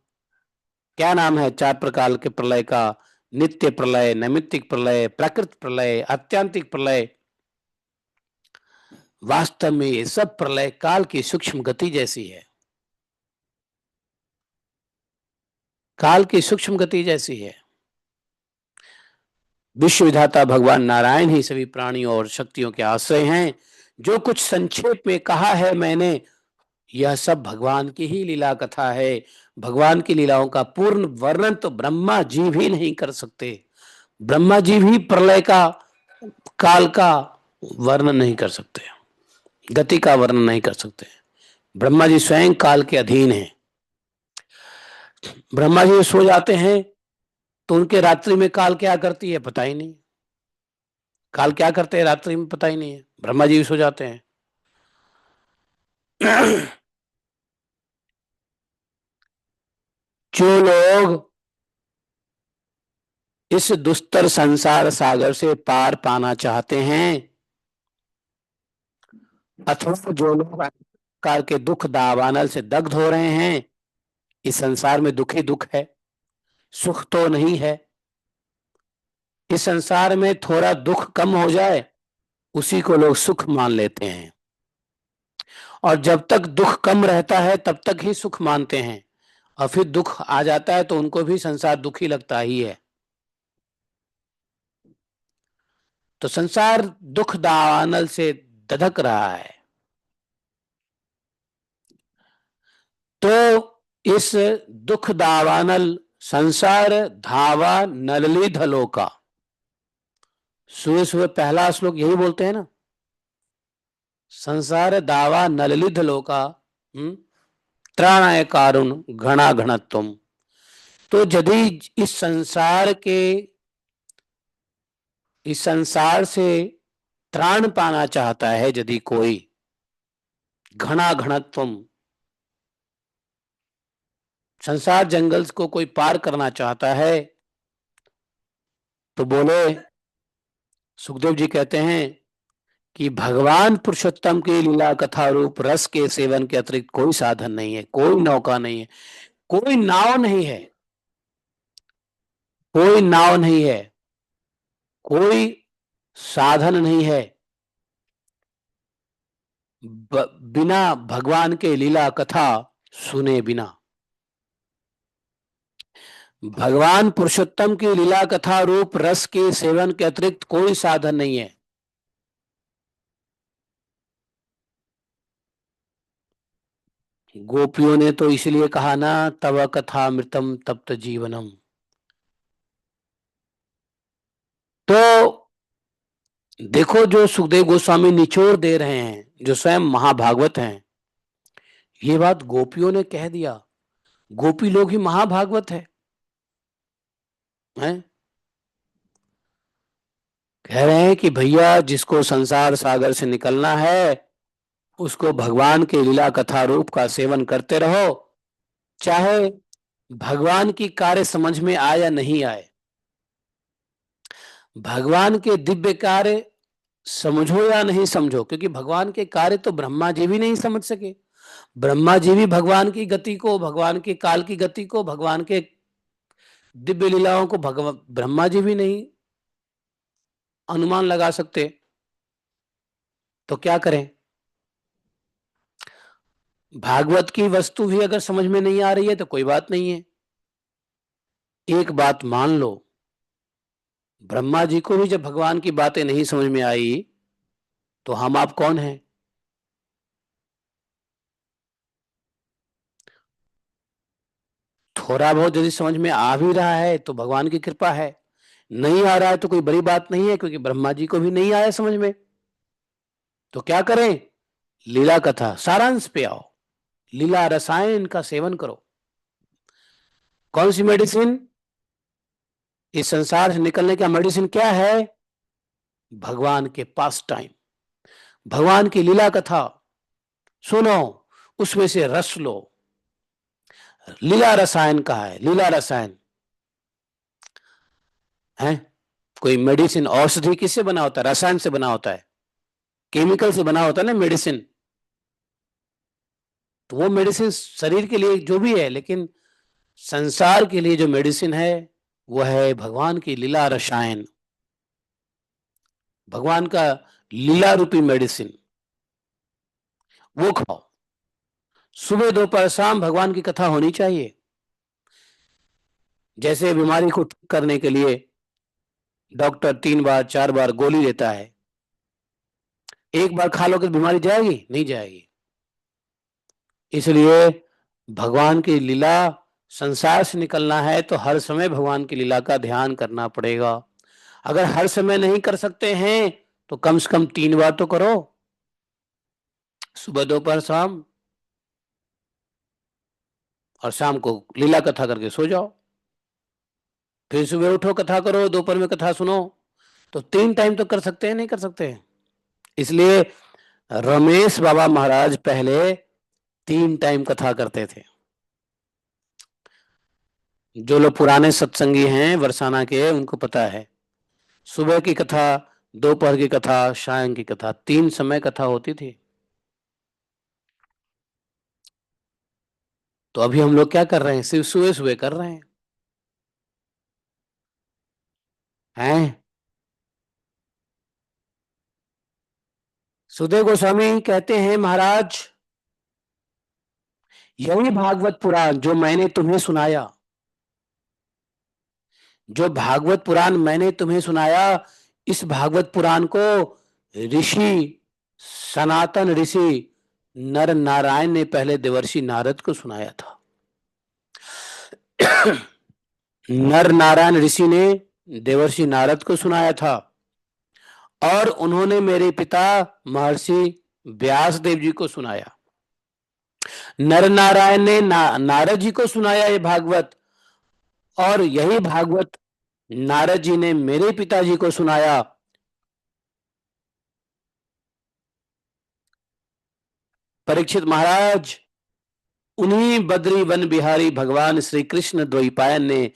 क्या नाम है 4 प्रकार के प्रलय का? नित्य प्रलय, नैमित्तिक प्रलय, प्राकृत प्रलय, आत्यांतिक प्रलय। वास्तव में ये सब प्रलय काल की सूक्ष्म गति जैसी है, काल की सूक्ष्म गति जैसी है। विश्व विधाता भगवान नारायण ही सभी प्राणियों और शक्तियों के आश्रय हैं। जो कुछ संक्षेप में कहा है मैंने, यह सब भगवान की ही लीला कथा है। भगवान की लीलाओं का पूर्ण वर्णन तो ब्रह्मा जी भी नहीं कर सकते। ब्रह्मा जी भी प्रलय का, काल का वर्णन नहीं कर सकते, गति का वर्णन नहीं कर सकते। ब्रह्मा जी स्वयं काल के अधीन हैं। ब्रह्मा जी सो जाते हैं तो उनके रात्रि में काल क्या करती है पता ही नहीं। काल क्या करते हैं रात्रि में पता ही नहीं है, ब्रह्मा जी भी सो जाते हैं। जो लोग इस दुस्तर संसार सागर से पार पाना चाहते हैं, अथवा जो लोग प्रकार के दुख दावानल से दग्ध हो रहे हैं, इस संसार में दुख ही दुख है, सुख तो नहीं है। इस संसार में थोड़ा दुख कम हो जाए, उसी को लोग सुख मान लेते हैं, और जब तक दुख कम रहता है तब तक ही सुख मानते हैं, और फिर दुख आ जाता है तो उनको भी संसार दुखी लगता ही है। तो संसार दुख दावानल से दधक रहा है। तो इस दुख दावानल संसार धावा नलली धलो का, सुबह सुबह पहला श्लोक यही बोलते हैं ना, संसार दावा नललिध लोका त्राणाय कारुण घना घनत्वम। तो यदि इस संसार से त्राण पाना चाहता है यदि कोई, घना घनत्वम, संसार जंगल को कोई पार करना चाहता है, तो बोले, सुखदेव जी कहते हैं कि भगवान पुरुषोत्तम के लीला कथा रूप रस के सेवन के अतिरिक्त कोई साधन नहीं है, कोई नौका नहीं है, कोई नाव नहीं है, कोई नाव नहीं है, कोई साधन नहीं है, बिना भगवान के लीला कथा सुने बिना। भगवान पुरुषोत्तम की लीला कथा रूप रस के सेवन के अतिरिक्त कोई साधन नहीं है। गोपियों ने तो इसलिए कहा ना, तव कथा मृतम तप्त जीवनम। तो देखो, जो सुखदेव गोस्वामी निचोड़ दे रहे हैं, जो स्वयं महाभागवत हैं, ये बात गोपियों ने कह दिया। गोपी लोग ही महाभागवत हैं। कह रहे हैं कि भैया, जिसको संसार सागर से निकलना है, उसको भगवान के लीला कथा रूप का सेवन करते रहो, चाहे भगवान की कार्य समझ में आए या नहीं आए। भगवान के दिव्य कार्य समझो या नहीं समझो, क्योंकि भगवान के कार्य तो ब्रह्मा जी भी नहीं समझ सके। ब्रह्मा जी भी भगवान की गति को, भगवान के काल की गति को, भगवान के दिव्य लीलाओं को भगवान ब्रह्मा जी भी नहीं अनुमान लगा सकते। तो क्या करें? भागवत की वस्तु भी अगर समझ में नहीं आ रही है तो कोई बात नहीं है। एक बात मान लो, ब्रह्मा जी को भी जब भगवान की बातें नहीं समझ में आई, तो हम आप कौन हैं? थोड़ा बहुत यदि समझ में आ भी रहा है तो भगवान की कृपा है, नहीं आ रहा है तो कोई बड़ी बात नहीं है, क्योंकि ब्रह्मा जी को भी नहीं आया समझ में। तो क्या करें? लीला कथा सारांश पे आओ, लीला रसायन का सेवन करो। कौन सी मेडिसिन? इस संसार से निकलने का मेडिसिन क्या है? भगवान के पास टाइम, भगवान की लीला कथा सुनो, उसमें से रस लो। लीला रसायन का है, लीला रसायन है। कोई मेडिसिन, औषधि किससे बना होता है? रसायन से बना होता है, केमिकल से बना होता है ना मेडिसिन। तो वो मेडिसिन शरीर के लिए जो भी है, लेकिन संसार के लिए जो मेडिसिन है वो है भगवान की लीला रसायन, भगवान का लीला रूपी मेडिसिन, वो खाओ। सुबह दोपहर शाम भगवान की कथा होनी चाहिए। जैसे बीमारी को ठीक करने के लिए डॉक्टर 3 बार 4 बार गोली देता है, एक बार खा लो कि बीमारी जाएगी? नहीं जाएगी। इसलिए भगवान की लीला, संसार से निकलना है तो हर समय भगवान की लीला का ध्यान करना पड़ेगा। अगर हर समय नहीं कर सकते हैं तो कम से कम 3 बार तो करो, सुबह दोपहर शाम, और शाम को लीला कथा करके सो जाओ। फिर सुबह उठो कथा करो, दोपहर में कथा सुनो। तो 3 टाइम तो कर सकते हैं, नहीं कर सकते हैं? इसलिए रमेश बाबा महाराज पहले 3 टाइम कथा करते थे। जो लोग पुराने सत्संगी हैं बरसाना के, उनको पता है, सुबह की कथा, दोपहर की कथा, शाम की कथा, 3 समय कथा होती थी। तो अभी हम लोग क्या कर रहे हैं? सिर्फ सुबह सुबह कर रहे हैं। सुखदेव गोस्वामी कहते हैं, महाराज यही भागवत पुराण जो मैंने तुम्हें सुनाया, जो भागवत पुराण मैंने तुम्हें सुनाया, इस भागवत पुराण को ऋषि, सनातन ऋषि नर नारायण ने पहले देवर्षि नारद को सुनाया था। नर नारायण ऋषि ने देवर्षि नारद को सुनाया था, और उन्होंने मेरे पिता महर्षि व्यास देव जी को सुनाया। नर नारायण ने नारद जी को सुनाया ये भागवत, और यही भागवत नारद जी ने मेरे पिताजी को सुनाया। परीक्षित महाराज, उन्हीं बद्री वन बिहारी भगवान श्री कृष्ण द्वैपायन ने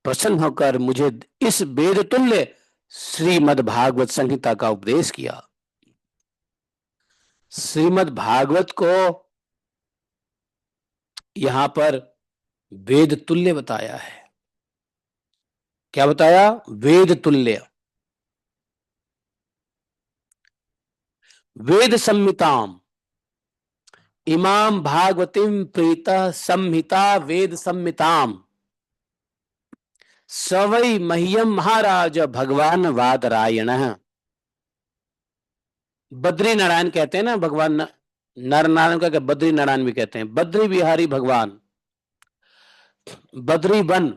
प्रसन्न होकर मुझे इस वेद तुल्य श्रीमद् भागवत संहिता का उपदेश किया। श्रीमद् भागवत को यहां पर वेद तुल्य बताया है। क्या बताया? वेद तुल्य। वेद संहिताम इमाम भागवतीम प्रीतः संहिता वेद संहिताम सवै मह्यम महाराज भगवान वादरायण। बद्री नारायण कहते हैं ना भगवान, नर नारायण का बद्री नारायण भी कहते हैं, बद्री बिहारी भगवान। बद्री वन,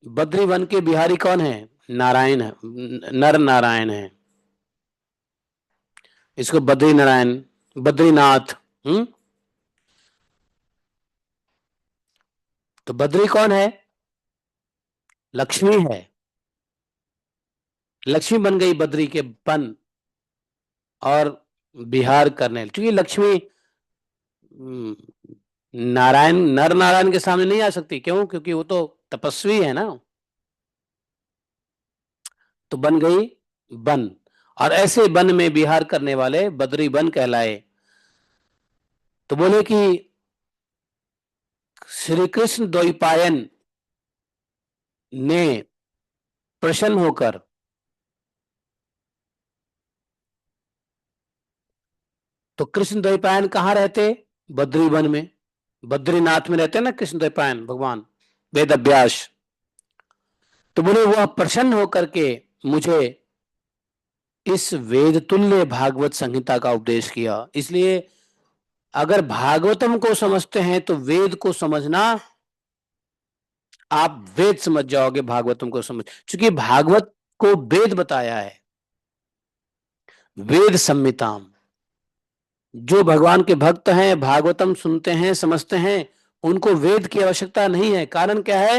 बद्री वन के बिहारी कौन है? नारायण है, नर नारायण है। इसको बद्री नारायण, बद्रीनाथ। तो बद्री कौन है? लक्ष्मी है। लक्ष्मी बन गई बद्री के वन और बिहार करने, क्योंकि लक्ष्मी नारायण, नर नारायण के सामने नहीं आ सकती। क्यों? क्योंकि वो तो तपस्वी है ना। तो बन गई वन, और ऐसे वन में विहार करने वाले बद्री वन कहलाए। तो बोले कि श्री कृष्ण द्वैपायन ने प्रसन्न होकर तो कृष्ण द्वैपायन कहाँ रहते? बद्री वन में, बद्रीनाथ में रहते ना कृष्ण द्वैपायन भगवान वेद अभ्यास। तो बोले वह प्रसन्न होकर के मुझे इस वेद तुल्य भागवत संहिता का उपदेश किया। इसलिए अगर भागवतम को समझते हैं तो वेद को समझना, आप वेद समझ जाओगे भागवतम को समझ, क्योंकि भागवत को वेद बताया है। वेद संहिताम, जो भगवान के भक्त हैं, भागवतम सुनते हैं, समझते हैं, उनको वेद की आवश्यकता नहीं है। कारण क्या है?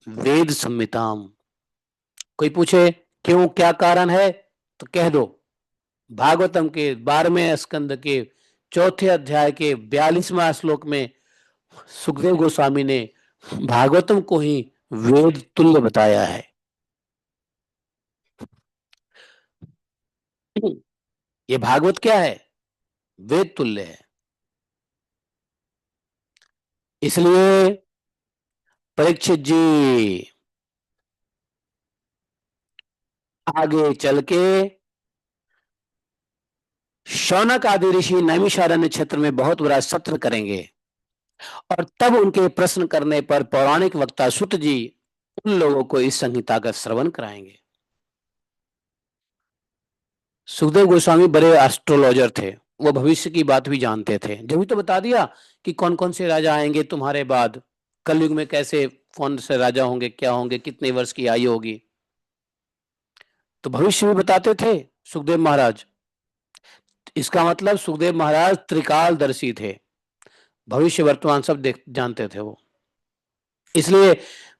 वेद संहिताम। कोई पूछे क्यों, क्या कारण है, तो कह दो, भागवतम के 12वें स्कंद के 4थे अध्याय के 42वां श्लोक में सुखदेव गोस्वामी ने भागवतम को ही वेद तुल्य बताया है। ये भागवत क्या है? वेद तुल्य है। इसलिए परीक्षित जी, आगे चल के शौनक आदि ऋषि नैमिषारण्य क्षेत्र में बहुत बड़ा सत्र करेंगे, और तब उनके प्रश्न करने पर पौराणिक वक्ता सुत जी उन लोगों को इस संहिता का श्रवण कराएंगे। सुखदेव गोस्वामी बड़े एस्ट्रोलॉजर थे, वो भविष्य की बात भी जानते थे। जब भी तो बता दिया कि कौन कौन से राजा आएंगे तुम्हारे बाद, कलयुग में कैसे कौन से राजा होंगे, क्या होंगे, कितने वर्ष की आयु होगी, तो भविष्य भी बताते थे सुखदेव महाराज। इसका मतलब सुखदेव महाराज त्रिकालदर्शी थे, भविष्य वर्तमान सब देख जानते थे वो। इसलिए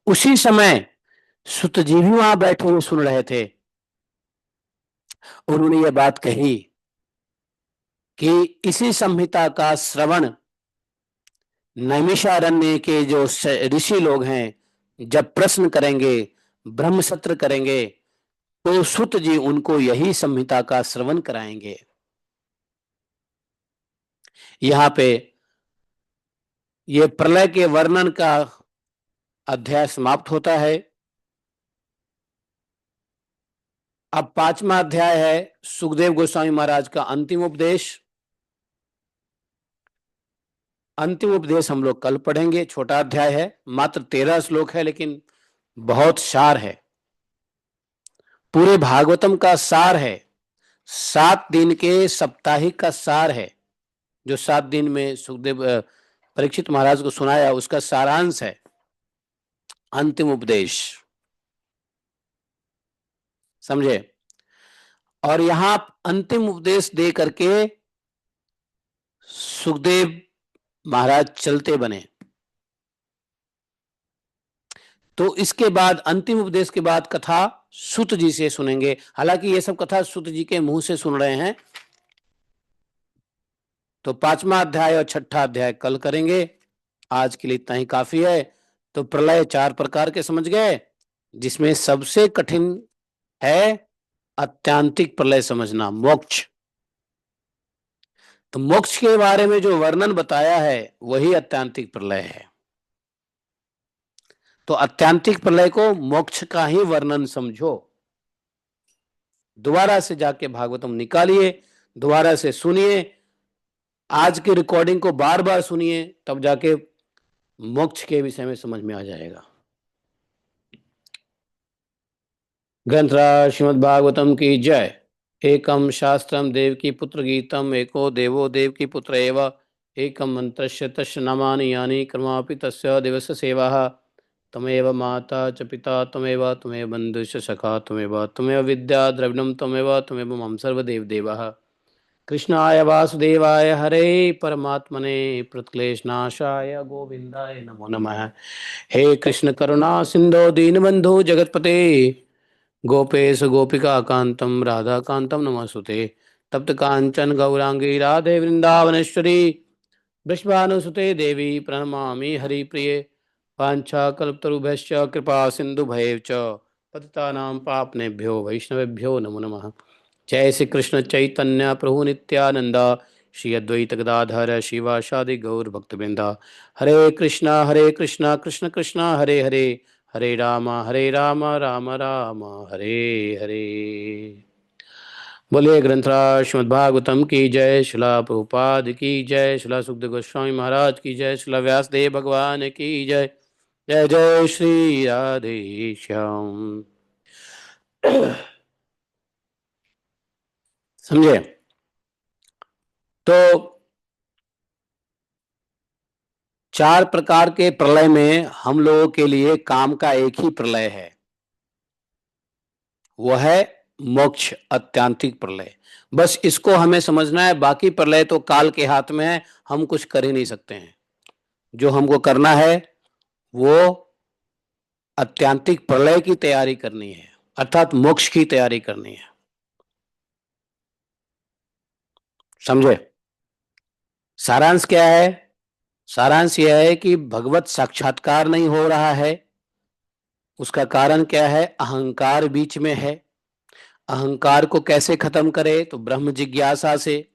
उसी समय सुत जी भी वहां बैठे हुए सुन रहे थे। उन्होंने ये बात कही कि इसी संहिता का श्रवण नैमिषारण्य के जो ऋषि लोग हैं जब प्रश्न करेंगे, ब्रह्म सत्र करेंगे, तो सुत जी उनको यही संहिता का श्रवण कराएंगे। यहां पे ये प्रलय के वर्णन का अध्याय समाप्त होता है। अब पांचवा अध्याय है सुखदेव गोस्वामी महाराज का अंतिम उपदेश। अंतिम उपदेश हम लोग कल पढ़ेंगे। छोटा अध्याय है, मात्र 13 श्लोक है, लेकिन बहुत सार है, पूरे भागवतम का सार है। 7 दिन के साप्ताहिक का सार है, जो 7 दिन में सुखदेव परीक्षित महाराज को सुनाया, उसका सारांश है अंतिम उपदेश। समझे? और यहां अंतिम उपदेश दे करके सुखदेव महाराज चलते बने। तो इसके बाद अंतिम उपदेश के बाद कथा सुत जी से सुनेंगे। हालांकि ये सब कथा सुत जी के मुंह से सुन रहे हैं। तो 5वां अध्याय और 6ठा अध्याय कल करेंगे। आज के लिए इतना ही काफी है। तो प्रलय 4 प्रकार के समझ गए, जिसमें सबसे कठिन है अत्यांतिक प्रलय समझना, मोक्ष। तो मोक्ष के बारे में जो वर्णन बताया है वही अत्यांतिक प्रलय है। तो अत्यांतिक प्रलय को मोक्ष का ही वर्णन समझो। दोबारा से जाके भागवतम निकालिए, दोबारा से सुनिए, आज की रिकॉर्डिंग को बार बार सुनिए, तब जाके मोक्ष के विषय में समझ में आ जाएगा। ग्रंथराज श्रीमद् भागवतम की जय। एकम शास्त्रम देव की पुत्र गीतम, एको देवो देव की पुत्र एव, एकम मंत्रस्य तस्य नामानि यानि कर्मापि तस्य दिवस सेवा। तमेव माता च पिता तमेव, तमेव बंधुश्च सखा तमेव, तमेव विद्या द्रविणम तमेव, तमेव मम सर्वदेव देवः। कृष्णाय वासुदेवाय हरे परमात्मने प्रणक्लेशनाशाय गोविंदाय नमो नमः। हे कृष्ण करुणा सिंधु दीनबंधु जगतपते, गोपेश गोपिका कांतम राधा कांतम नमस्तुते। तप्त कांचन गौरांगी राधे वृंदावनेश्वरी, वृषभानुसुते देवी प्रणमामि हरिप्रिये। वाञ्छाकल्पतरुभ्यश्च कृपा सिन्धुभैव च पतितानां पावनेभ्यो वैष्णवेभ्यो नमो नमः। जय श्री कृष्ण चैतन्य प्रभु नित्यानंद, श्री अद्वैत गदाधर शिवासादि गौर भक्तवृंदा। हरे कृष्णा कृष्ण कृष्णा हरे हरे, हरे राम राम राम हरे हरे। बोलिए ग्रंथराज श्रीमद् भागवतम की जय, शिला प्रभुपाद की जय, शिला सुखदेव गोस्वामी महाराज की जय, शिला व्यासदेव भगवान की जय। जय जय श्री राधे श्याम। समझे? तो 4 प्रकार के प्रलय में हम लोगों के लिए काम का एक ही प्रलय है, वो है मोक्ष, अत्यांतिक प्रलय। बस इसको हमें समझना है। बाकी प्रलय तो काल के हाथ में है, हम कुछ कर ही नहीं सकते हैं। जो हमको करना है वो अत्यांतिक प्रलय की तैयारी करनी है, अर्थात मोक्ष की तैयारी करनी है। समझे? सारांश क्या है? सारांश यह है कि भगवत साक्षात्कार नहीं हो रहा है। उसका कारण क्या है? अहंकार बीच में है। अहंकार को कैसे खत्म करे? तो ब्रह्म जिज्ञासा से।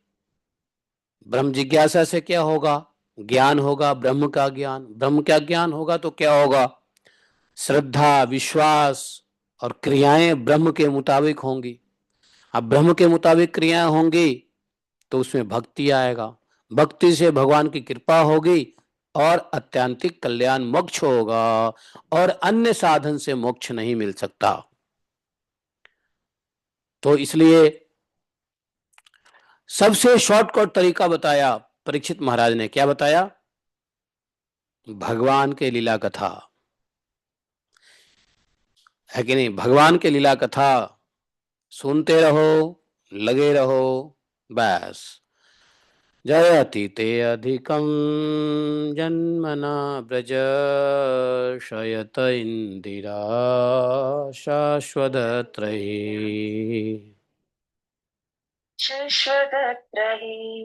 ब्रह्म जिज्ञासा से क्या होगा? ज्ञान होगा, ब्रह्म का ज्ञान। ब्रह्म का ज्ञान होगा तो क्या होगा? श्रद्धा, विश्वास और क्रियाएं ब्रह्म के मुताबिक होंगी। अब ब्रह्म के मुताबिक क्रियाएं होंगी तो उसमें भक्ति आएगा, भक्ति से भगवान की कृपा होगी और अत्यंतिक कल्याण मोक्ष होगा, और अन्य साधन से मोक्ष नहीं मिल सकता। तो इसलिए सबसे शॉर्टकट तरीका बताया परीक्षित महाराज ने। क्या बताया? भगवान के लीला कथा है कि नहीं? भगवान के लीला कथा सुनते रहो, लगे रहो, बस। जयति ते अधिकं जन्मना व्रज, शयत इंदिरा शाश्वतत्रयी।